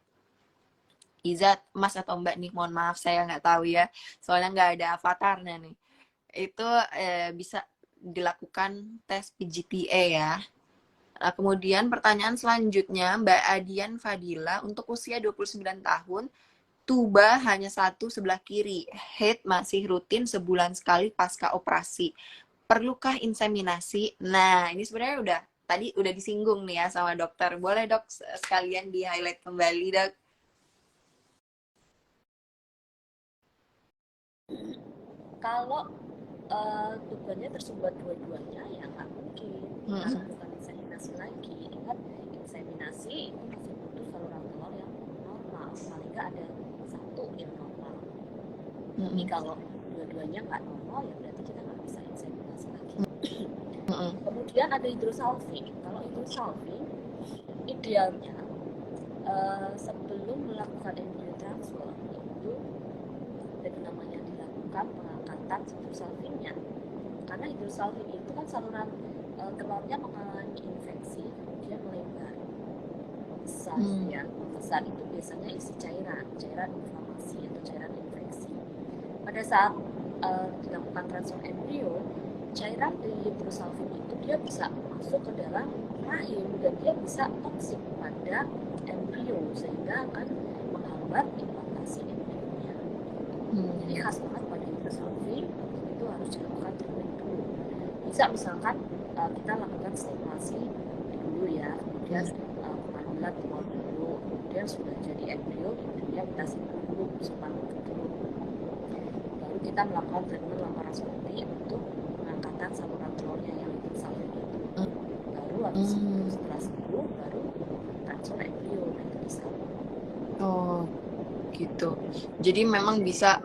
Mas atau Mbak nih, mohon maaf saya nggak tahu ya, soalnya nggak ada avatarnya nih. Itu bisa dilakukan tes PGTA ya. Nah, kemudian pertanyaan selanjutnya, Mbak Adian Fadila, untuk usia 29 tahun, tuba hanya satu sebelah kiri, head masih rutin sebulan sekali pasca operasi. Perlukah inseminasi? Nah, ini sebenarnya tadi udah disinggung nih ya sama dokter. Boleh dok sekalian di highlight kembali dok? Kalau tubuhnya tersumbat dua-duanya ya nggak mungkin kita lakukan inseminasi lagi. Ingat, inseminasi itu masih butuh saluran telur yang normal, paling nggak ada satu yang normal. Tapi kalau dua-duanya nggak normal ya berarti kita nggak bisa inseminasi lagi. Kemudian ada hidrosalping. Kalau hidrosalping idealnya sebelum melakukan embryo transfer itu dengan namanya dilakukan pengangkatan hidrosalpingnya, karena hidrosalping itu kan saluran telurnya mengalami infeksi kemudian melebar besar ya. Besar itu biasanya isi cairan inflamasi atau cairan infeksi. Pada saat dilakukan transfer embrio, cairan di hidrosalping itu dia bisa masuk ke dalam rahim dan dia bisa toksik pada embrio sehingga akan menghambat implantasi embrionya. Jadi khas banget pada hidrosalping itu harus dilakukan treatment dulu. Bisa misalkan kita lakukan stimulasi dulu ya, kemudian pengambilan telur dulu, kemudian sudah jadi embrio dia kita simpan dulu, baru kita melakukan treatment laparoskopi untuk pengangkatan saluran telurnya yang hidrosalping itu. Baru habis itu setelah sembuh baru transfer embrio itu bisa. Oh gitu. Jadi memang bisa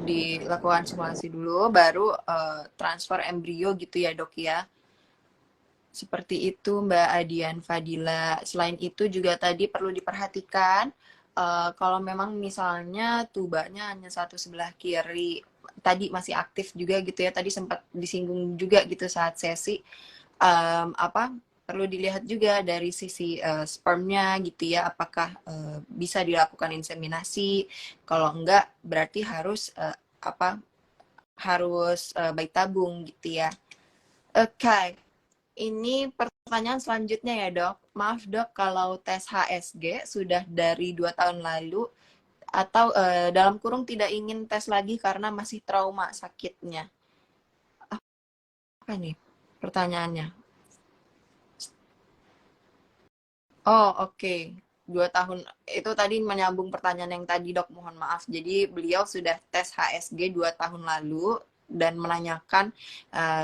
dilakukan simulasi dulu, baru transfer embrio gitu ya dok ya. Seperti itu Mbak Adian Fadila. Selain itu juga tadi perlu diperhatikan kalau memang misalnya tubanya hanya satu sebelah kiri, tadi masih aktif juga gitu ya. Tadi sempat disinggung juga gitu saat sesi. Perlu dilihat juga dari sisi spermnya gitu ya, apakah bisa dilakukan inseminasi. Kalau enggak berarti harus bayi tabung gitu ya. Oke. Ini pertanyaan selanjutnya ya dok. Maaf dok, kalau tes HSG sudah dari 2 tahun lalu atau dalam kurung tidak ingin tes lagi karena masih trauma sakitnya. Apa nih pertanyaannya? Oh oke. 2 tahun itu tadi menyambung pertanyaan yang tadi dok, mohon maaf. Jadi beliau sudah tes HSG 2 tahun lalu dan menanyakan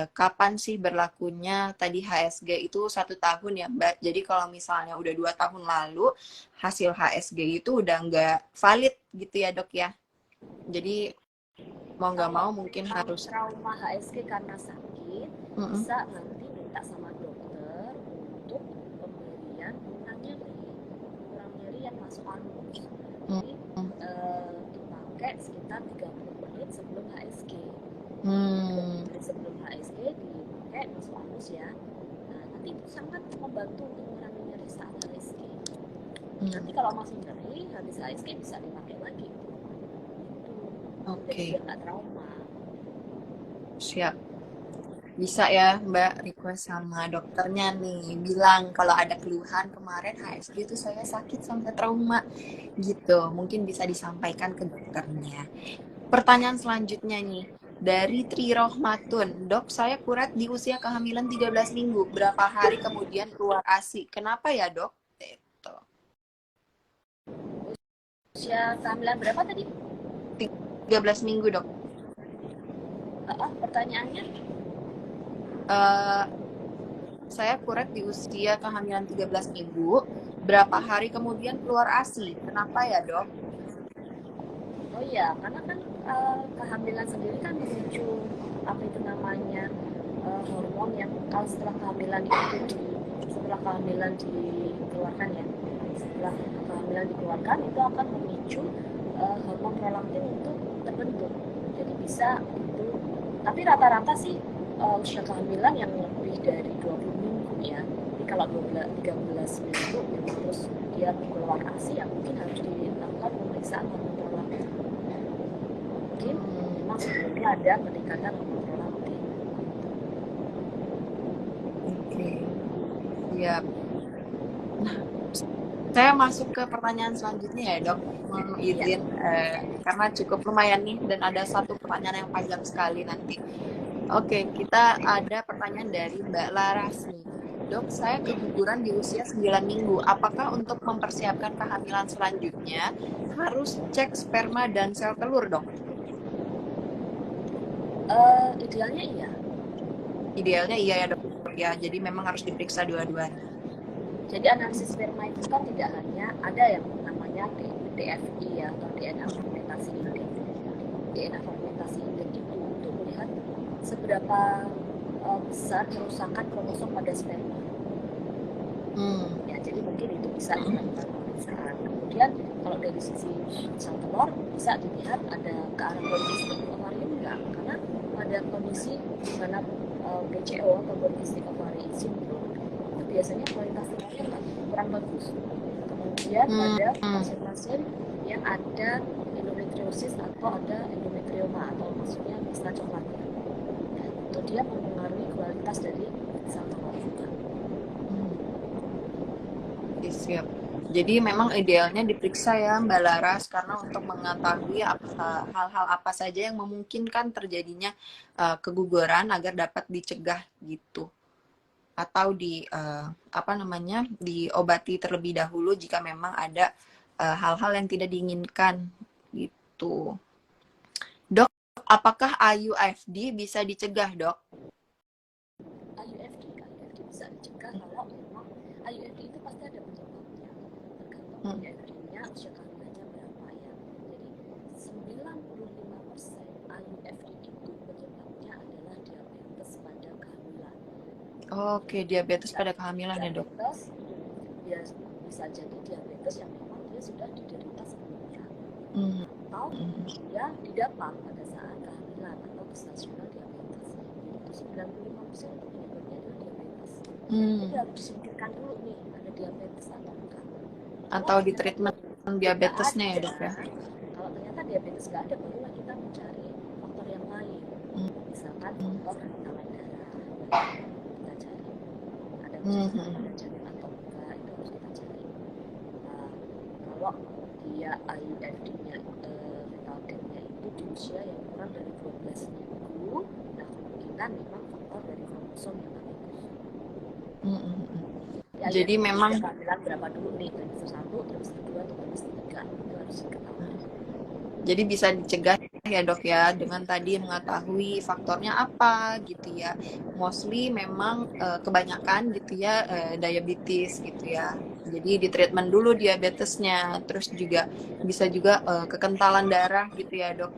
kapan sih berlakunya tadi HSG itu 1 tahun ya Mbak. Jadi kalau misalnya udah 2 tahun lalu hasil HSG itu udah nggak valid gitu ya dok ya. Jadi mau nggak mau mungkin harus trauma HSG karena sakit bisa nanti minta sama dokter untuk pemberian kurang nyeri yang masuk anus. Jadi dipakai sekitar 30 menit sebelum HSG. 30 menit sebelum HSG dipakai masuk anus ya. Nah nanti itu sangat membantu mengurangi nyeri saat HSG. Nanti kalau masih nyeri habis HSG bisa dipakai lagi. Oke. Biar nggak trauma. Siap. Bisa ya Mbak request sama dokternya nih, bilang kalau ada keluhan kemarin HSG itu saya sakit sampai trauma gitu. Mungkin bisa disampaikan ke dokternya. Pertanyaan selanjutnya nih, dari Tri Rohmatun. Dok, saya kuret di usia kehamilan 13 minggu. Berapa hari kemudian keluar ASI? Kenapa ya dok? Itu. Usia kehamilan berapa tadi? 13 minggu dok. Pertanyaannya? Saya kuret di usia kehamilan 13 minggu. Berapa hari kemudian keluar ASI? Kenapa ya dok? Oh iya, karena kan kehamilan sendiri kan memicu apa itu namanya hormon yang kalau setelah kehamilan dikeluarkan ya, setelah kehamilan dikeluarkan itu akan memicu hormon prolaktin untuk terbentuk. Jadi bisa itu, tapi rata-rata sih usia kehamilan yang lebih dari 20 minggu ya. Jadi kalau 13 minggu terus dia keluar ASI, ya mungkin harus dilakukan pemeriksaan hormon prolaktin. Mungkin memang sebelumnya ada peningkatan hormon prolaktin. Oke, siap. Nah, saya masuk ke pertanyaan selanjutnya ya dok, mohon izin karena cukup lumayan nih dan ada satu pertanyaan yang panjang sekali nanti. Oke, kita ada pertanyaan dari Mbak Laras nih. Dok, saya keguguran di usia 9 minggu. Apakah untuk mempersiapkan kehamilan selanjutnya harus cek sperma dan sel telur, dok? Idealnya iya. Idealnya iya ya dok ya, jadi memang harus diperiksa dua-duanya. Jadi analisis sperma itu kan tidak hanya ada yang namanya DFI ya, atau DNA fermentasi index. DNA fermentasi index itu untuk melihat seberapa besar kerusakan kromosom pada sperma. Ya, jadi mungkin itu bisa dilakukan pemeriksaan. Kemudian kalau dari sisi sel telur bisa dilihat ada ke arah polycystic ovarium enggak, karena pada kondisi di mana PCO atau polycystic ovarian syndrome itu biasanya kualitas telurnya kurang bagus. Kemudian pada pasien-pasien yang ada endometriosis atau ada endometrioma atau maksudnya pista coklat, itu dia mempengaruhi kualitas dari sel telur juga. Siap. Jadi memang idealnya diperiksa ya Mbak Laras, karena untuk mengetahui hal-hal apa saja yang memungkinkan terjadinya keguguran agar dapat dicegah gitu, atau diobati terlebih dahulu jika memang ada hal-hal yang tidak diinginkan gitu. Dok, apakah IUFD bisa dicegah, dok? IUFD bisa dicegah kalau memang IUFD itu pasti ada penyebabnya, tergantung IUFD-nya usia kehamilannya berapa ya. Jadi 95% IUFD itu penyebabnya adalah diabetes pada kehamilan. Oke, diabetes pada kehamilan ya dok. Diabetes ya bisa jadi diabetes yang memang dia sudah diderita sebelumnya, atau dia didapat pada saat kehamilan atau gestasional diabetes. Itu 95% itu penyebabnya adalah diabetes. Jadi harus disingkirkan dulu nih, ada diabetes atau enggak. Atau di treatment diabetesnya ya dok ya. Kalau ternyata diabetes nggak ada, barulah kita mencari faktor yang lain. Misalkan faktor tekanan darah, kita cari ada pada janin atau enggak, itu harus kita cari. Kalau dia IUFD-nya fetal death-nya itu di usia yang kurang dari 12 minggu, nah kemungkinan memang faktor dari kromosom yang nggak bagus. Ya, jadi memang kehamilan berapa dulu nih, trimester 1, trimester 2, atau trimester 3, itu harus diketahui. Jadi bisa dicegah ya dok ya, dengan tadi mengetahui faktornya apa gitu ya. Mostly memang kebanyakan gitu ya diabetes gitu ya. Jadi di treatment dulu diabetesnya, terus juga bisa juga kekentalan darah gitu ya dok.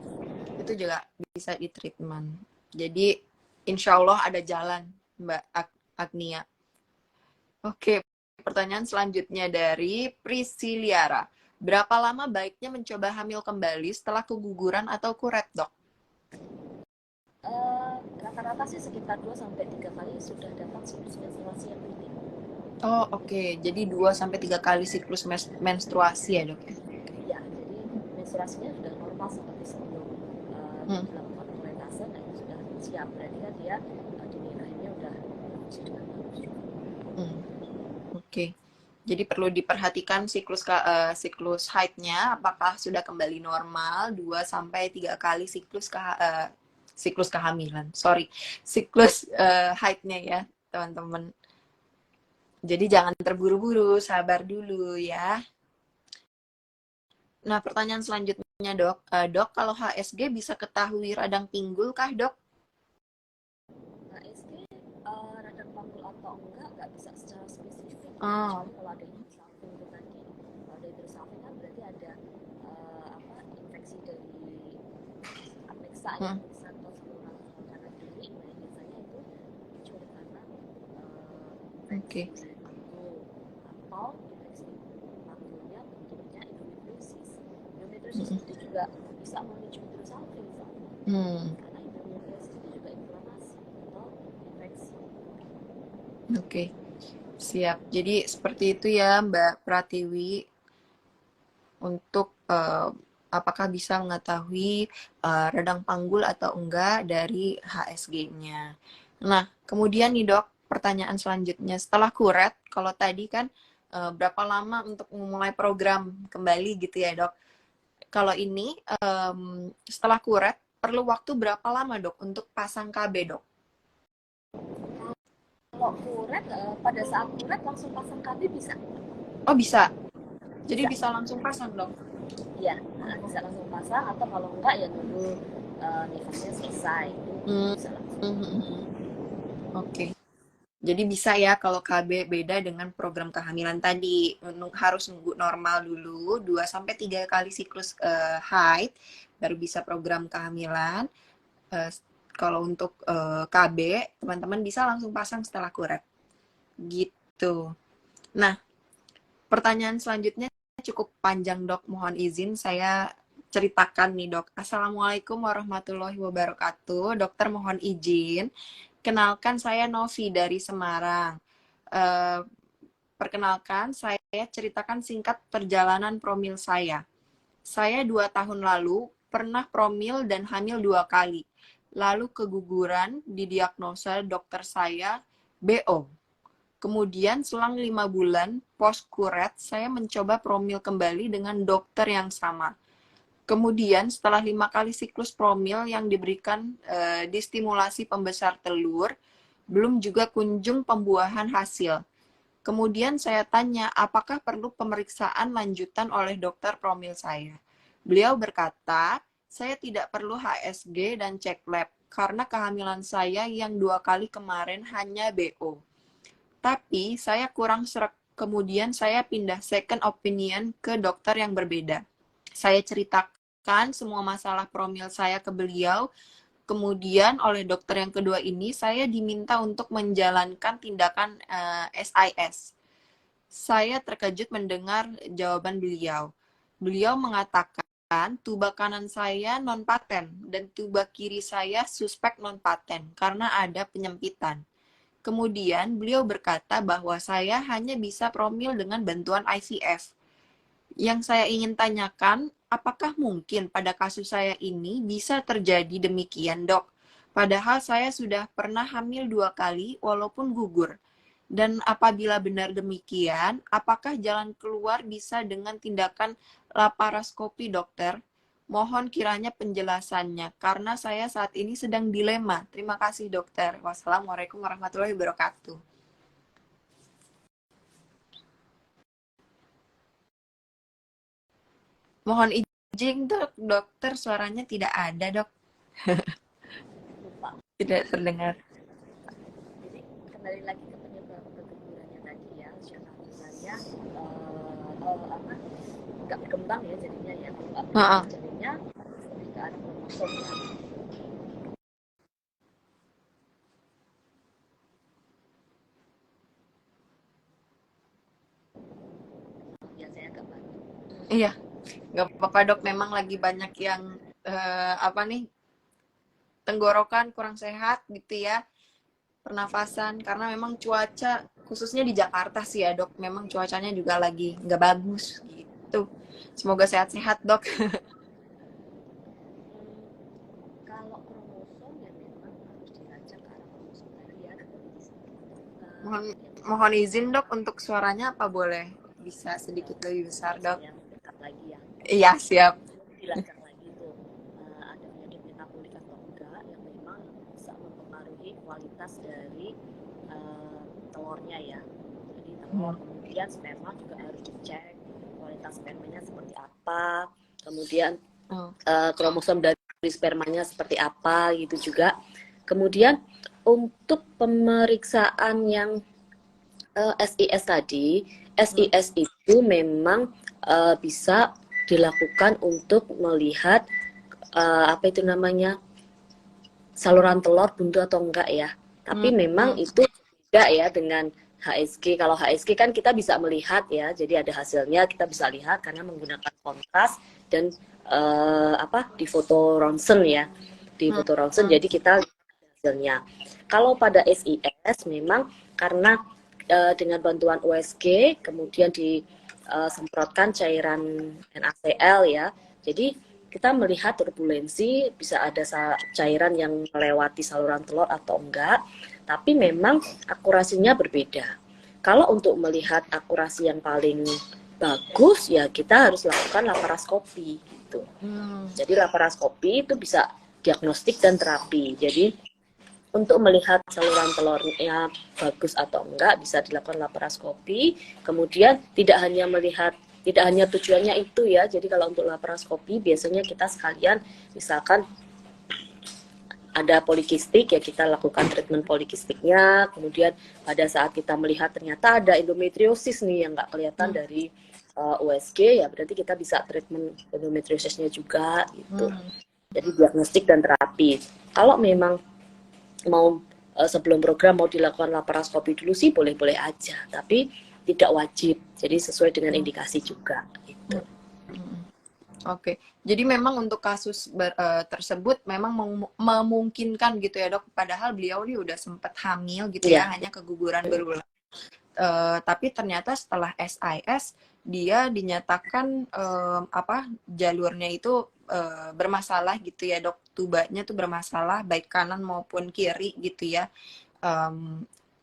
Itu juga bisa di treatment. Jadi insya Allah ada jalan Mbak Agnia. Oke, pertanyaan selanjutnya dari Prisciliara. Berapa lama baiknya mencoba hamil kembali setelah keguguran atau kuret, dok? Rata-rata sih sekitar 2-3 kali sudah dapat siklus menstruasi yang rutin. Oh, oke. Jadi 2-3 kali siklus menstruasi ya, dok? Ya, jadi menstruasinya sudah normal seperti sebelum dilakukan kuretase, nah itu sudah siap. Berarti kan dia dini rahimnya udah berfungsi dengan bagus juga. Oke. Jadi perlu diperhatikan siklus haidnya apakah sudah kembali normal 2-3 kali siklus kehamilan. Siklus haidnya ya, teman-teman. Jadi jangan terburu-buru, sabar dulu ya. Nah, pertanyaan selanjutnya, dok. Dok, kalau HSG bisa ketahui radang pinggul kah, dok? HSG radang panggul atau nggak bisa secara spesifik. Kecuali kalau ada hidrosalping itu tadi. Kalau ada hidrosalping kan berarti ada infeksi dari aneksa ya, atau saluran makanan diri. Nah biasanya itu Oke. Atau infeksi panggulnya bentuknya endometriosis. Endometriosis Mm-mm. itu juga bisa memicu hidrosalping Hmm. karena endometriosis itu juga inflamasi atau infeksi. Oke. Siap. Jadi seperti itu ya Mbak Pratiwi untuk apakah bisa mengetahui radang panggul atau enggak dari HSG-nya. Nah, kemudian nih Dok, pertanyaan selanjutnya setelah kuret, kalau tadi kan berapa lama untuk memulai program kembali gitu ya Dok. Kalau ini setelah kuret perlu waktu berapa lama Dok untuk pasang KB Dok? Kalau kuret, pada saat kuret langsung pasang KB bisa? Oh bisa. Jadi Bisa. bisa langsung pasang Dok. Iya, bisa langsung pasang atau kalau enggak ya nunggu nifasnya selesai itu Hmm. bisa langsung. Oke. Jadi bisa ya kalau KB beda dengan program kehamilan tadi. Harus nunggu normal dulu 2 sampai 3 kali siklus haid baru bisa program kehamilan. Eh, kalau untuk KB, teman-teman bisa langsung pasang setelah kuret. Gitu. Nah, pertanyaan selanjutnya cukup panjang, Dok. Mohon izin saya ceritakan nih, Dok. Assalamualaikum warahmatullahi wabarakatuh. Dokter mohon izin. Kenalkan saya Novi dari Semarang. Eh, Perkenalkan, saya ceritakan singkat perjalanan promil saya. Saya 2 tahun lalu pernah promil dan hamil 2 kali. Lalu keguguran didiagnosa dokter saya BO. Kemudian selang 5 bulan post kuret, saya mencoba promil kembali dengan dokter yang sama. Kemudian setelah 5 kali siklus promil yang diberikan distimulasi pembesar telur, belum juga kunjung pembuahan hasil. Kemudian saya tanya, apakah perlu pemeriksaan lanjutan oleh dokter promil saya? Beliau berkata, saya tidak perlu HSG dan cek lab, karena kehamilan saya yang 2 kali kemarin hanya BO. Tapi saya kurang serak, kemudian saya pindah second opinion ke dokter yang berbeda. Saya ceritakan semua masalah promil saya ke beliau. Kemudian oleh dokter yang kedua ini saya diminta untuk menjalankan tindakan SIS. Saya terkejut mendengar jawaban beliau. Beliau mengatakan tuba kanan saya non-paten dan tuba kiri saya suspek non-paten karena ada penyempitan. Kemudian beliau berkata bahwa saya hanya bisa promil dengan bantuan IVF. Yang saya ingin tanyakan, apakah mungkin pada kasus saya ini bisa terjadi demikian, Dok? Padahal saya sudah pernah hamil 2 kali walaupun gugur. Dan apabila benar demikian, apakah jalan keluar bisa dengan tindakan laparoskopi, dokter? Mohon kiranya penjelasannya, karena saya saat ini sedang dilema. Terima kasih, dokter. Wassalamualaikum warahmatullahi wabarakatuh. Mohon izin, dok. Dokter, suaranya tidak ada, dok. Lupa. Tidak terdengar. Jadi kembali lagi ke penyebab kegugurannya tadi ya, usia kehamilannya apa nggak berkembang ya jadinya ya, nggak berkembang jadinya lebih ke arah kromosom ya. Biasanya agak banyak. Iya, nggak apa-apa, dok. Memang lagi banyak yang apa nih, tenggorokan kurang sehat gitu ya, pernafasan, karena memang cuaca khususnya di Jakarta sih ya, dok, memang cuacanya juga lagi nggak bagus gitu. Semoga sehat-sehat, dok. Kalau kromosom ya memang harus dilacak ke arah kromosom tadi ya. mohon mohon izin, dok, untuk suaranya apa boleh bisa sedikit lebih besar, dok? Yang dekat lagi ya. Iya, siap. Dilacak lagi tuh ada penyakit metabolik atau enggak yang memang bisa mempengaruhi kualitas dari telurnya ya. Jadi telur, kemudian sperma juga harus dicek kualitas spermanya seperti apa, kemudian kromosom dari spermanya seperti apa gitu juga. Kemudian untuk pemeriksaan yang SIS tadi, SIS itu memang bisa dilakukan untuk melihat apa itu namanya saluran telur buntu atau enggak ya. Tapi memang itu beda ya dengan HSG, kalau HSG kan kita bisa melihat ya, jadi ada hasilnya kita bisa lihat karena menggunakan kontras dan di foto ronsen ya, di foto ronsen jadi kita lihat hasilnya. Kalau pada SIS memang karena dengan bantuan USG kemudian disemprotkan cairan NaCl ya, jadi kita melihat turbulensi bisa ada cairan yang melewati saluran telur atau enggak, tapi memang akurasinya berbeda. Kalau untuk melihat akurasi yang paling bagus ya kita harus lakukan laparoskopi gitu. Jadi laparoskopi itu bisa diagnostik dan terapi. Jadi untuk melihat saluran telurnya bagus atau enggak bisa dilakukan laparoskopi. Kemudian tidak hanya tujuannya itu ya. Jadi kalau untuk laparoskopi biasanya kita sekalian misalkan ada polikistik ya kita lakukan treatment polikistiknya. Kemudian pada saat kita melihat ternyata ada endometriosis nih yang nggak kelihatan dari USG ya berarti kita bisa treatment endometriosisnya juga gitu. Jadi diagnostik dan terapi. Kalau memang mau sebelum program mau dilakukan laparoskopi dulu sih boleh-boleh aja, tapi tidak wajib. Jadi sesuai dengan indikasi juga gitu. Oke, jadi memang untuk kasus tersebut memang memungkinkan gitu ya dok. Padahal beliau nih udah sempat hamil gitu ya, hanya keguguran berulang. Tapi ternyata setelah SIS dia dinyatakan jalurnya itu bermasalah gitu ya dok. Tubanya tuh bermasalah baik kanan maupun kiri gitu ya.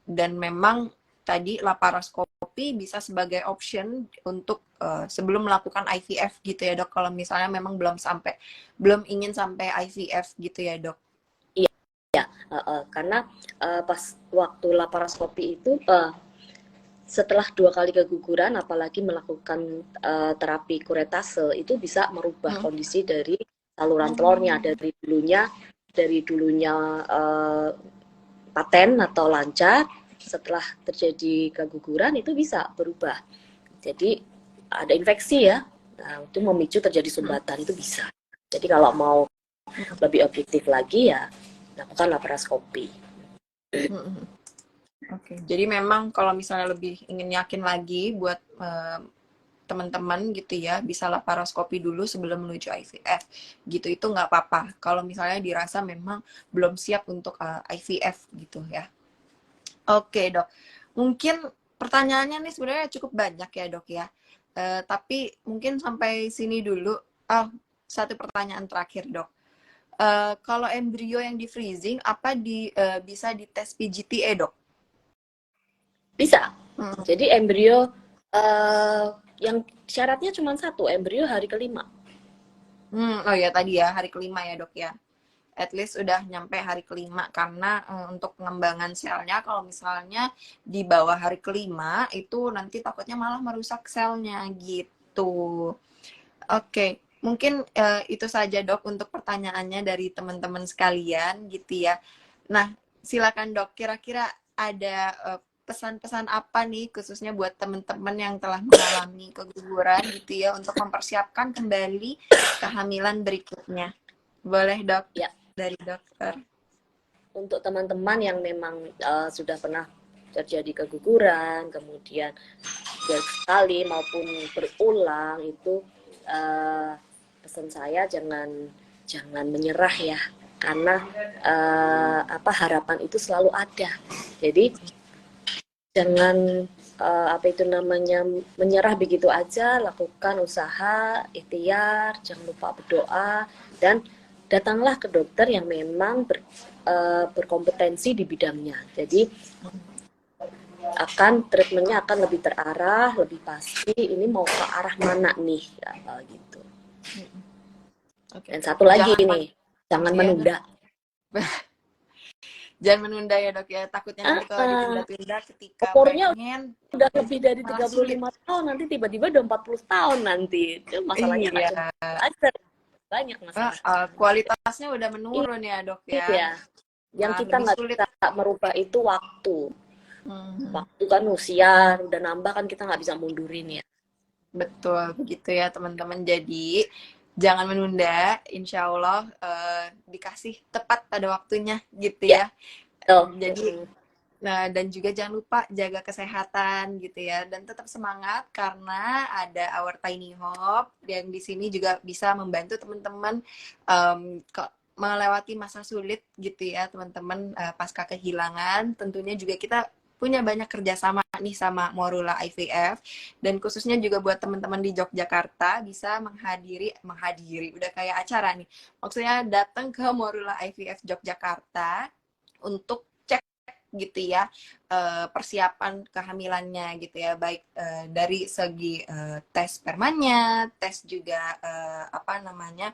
Dan memang tadi laparoskopi bisa sebagai option untuk sebelum melakukan IVF gitu ya dok, kalau misalnya memang belum ingin sampai IVF gitu ya dok. Iya, karena pas waktu laparoskopi itu setelah 2 kali keguguran apalagi melakukan terapi kuretase itu bisa merubah kondisi dari saluran telurnya dari dulunya paten atau lancar, setelah terjadi keguguran itu bisa berubah. Jadi ada infeksi ya, nah, itu memicu terjadi sumbatan itu bisa. Jadi kalau mau lebih objektif lagi ya lakukan laparoskopi. Oke, jadi memang kalau misalnya lebih ingin yakin lagi buat teman-teman gitu ya, bisa laparoskopi dulu sebelum menuju IVF gitu, itu nggak apa-apa kalau misalnya dirasa memang belum siap untuk IVF gitu ya. Oke dok, mungkin pertanyaannya nih sebenarnya cukup banyak ya dok ya, tapi mungkin sampai sini dulu. Satu pertanyaan terakhir dok, kalau embrio yang di freezing apa bisa dites PGTA dok? Bisa. Jadi embrio yang syaratnya cuma satu, embrio hari kelima. Oh ya tadi ya hari kelima ya dok ya. At least udah nyampe hari kelima karena untuk pengembangan selnya kalau misalnya di bawah hari kelima itu nanti takutnya malah merusak selnya gitu. Oke, mungkin itu saja dok untuk pertanyaannya dari teman-teman sekalian gitu ya. Nah, silakan dok, kira-kira ada pesan-pesan apa nih khususnya buat teman-teman yang telah mengalami keguguran gitu ya untuk mempersiapkan kembali kehamilan berikutnya. Boleh dok? Ya. Dari dokter. Untuk teman-teman yang memang sudah pernah terjadi keguguran, kemudian sekali maupun berulang itu pesan saya jangan menyerah ya, karena harapan itu selalu ada. Jadi jangan menyerah begitu aja, lakukan usaha, ikhtiar, jangan lupa berdoa dan datanglah ke dokter yang memang berkompetensi di bidangnya. Jadi treatmentnya akan lebih terarah, lebih pasti. Ini mau ke arah mana nih, gitu. Dan satu lagi nih, jangan menunda. Jangan menunda ya dok ya. Takutnya nanti kalau ditunda-tunda ketika umurnya pengen udah lebih dari 35 tahun, nanti tiba-tiba udah 40 tahun nanti. Itu masalahnya aja. Banyak masalah. Kualitasnya udah menurun ya dok ya. Iya. Yang kita nggak bisa merubah itu waktu. Waktu kan usia udah nambah kan kita nggak bisa mundurin ya. Betul begitu ya teman-teman. Jadi jangan menunda. Insya Allah dikasih tepat pada waktunya gitu ya. Jadi Nah, dan juga jangan lupa jaga kesehatan gitu ya, dan tetap semangat karena ada Our Tiny Hope yang di sini juga bisa membantu teman-teman melewati masa sulit gitu ya teman-teman, pasca kehilangan. Tentunya juga kita punya banyak kerjasama nih sama Morula IVF, dan khususnya juga buat teman-teman di Yogyakarta bisa menghadiri udah kayak acara nih, maksudnya datang ke Morula IVF Yogyakarta untuk gitu ya, persiapan kehamilannya gitu ya, baik dari segi tes spermanya, tes juga apa namanya,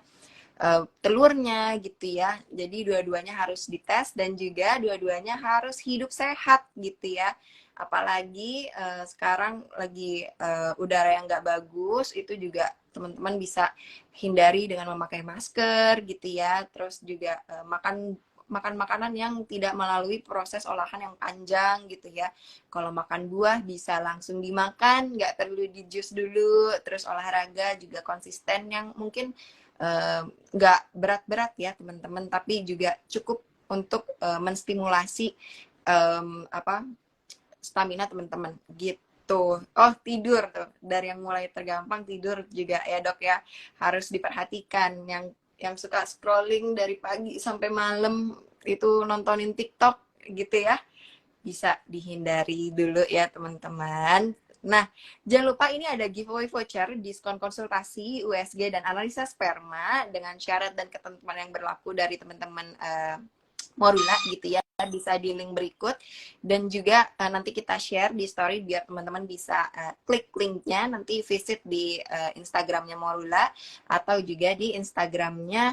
telurnya gitu ya. Jadi dua-duanya harus dites dan juga dua-duanya harus hidup sehat gitu ya. Apalagi sekarang lagi udara yang nggak bagus, itu juga teman-teman bisa hindari dengan memakai masker gitu ya. Terus juga makan makanan yang tidak melalui proses olahan yang panjang gitu ya. Kalau makan buah bisa langsung dimakan, nggak perlu di jus dulu. Terus olahraga juga konsisten yang mungkin nggak berat-berat ya teman-teman, tapi juga cukup untuk menstimulasi apa stamina teman-teman gitu. Oh, tidur tuh dari yang mulai tergampang, tidur juga ya dok ya, harus diperhatikan. Yang suka scrolling dari pagi sampai malam itu nontonin TikTok gitu ya, bisa dihindari dulu ya teman-teman. Nah, jangan lupa ini ada giveaway voucher diskon konsultasi USG dan analisa sperma dengan syarat dan ketentuan yang berlaku dari teman-teman Morula gitu ya, bisa di link berikut, dan juga nanti kita share di story biar teman-teman bisa klik linknya, nanti visit di Instagramnya Morula atau juga di Instagramnya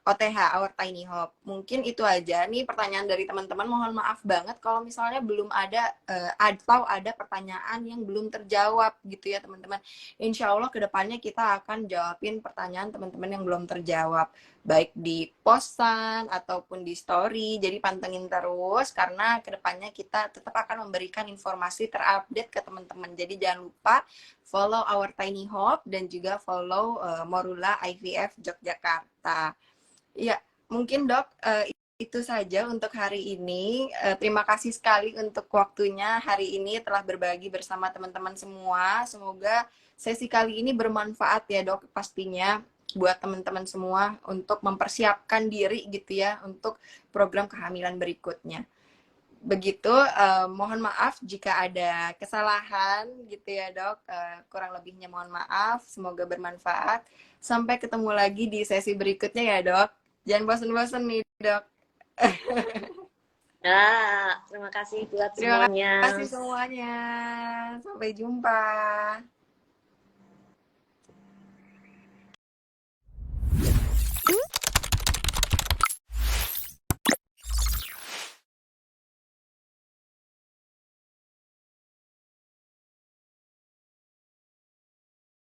OTH Our Tiny Hope. Mungkin itu aja nih pertanyaan dari teman-teman. Mohon maaf banget kalau misalnya belum ada atau ada pertanyaan yang belum terjawab gitu ya teman-teman. Insya Allah kedepannya kita akan jawabin pertanyaan teman-teman yang belum terjawab, baik di postan ataupun di story. Jadi pantengin terus karena kedepannya kita tetap akan memberikan informasi terupdate ke teman-teman. Jadi jangan lupa follow Our Tiny Hope dan juga follow Morula IVF Yogyakarta. Ya, mungkin dok itu saja untuk hari ini. Terima kasih sekali untuk waktunya hari ini telah berbagi bersama teman-teman semua. Semoga sesi kali ini bermanfaat ya dok pastinya buat teman-teman semua untuk mempersiapkan diri gitu ya untuk program kehamilan berikutnya. Begitu, mohon maaf jika ada kesalahan gitu ya dok, kurang lebihnya mohon maaf, semoga bermanfaat. Sampai ketemu lagi di sesi berikutnya ya dok. Jangan bosan-bosan nih dok. Nah, terima kasih buat Terima semuanya. kasih semuanya. Sampai jumpa.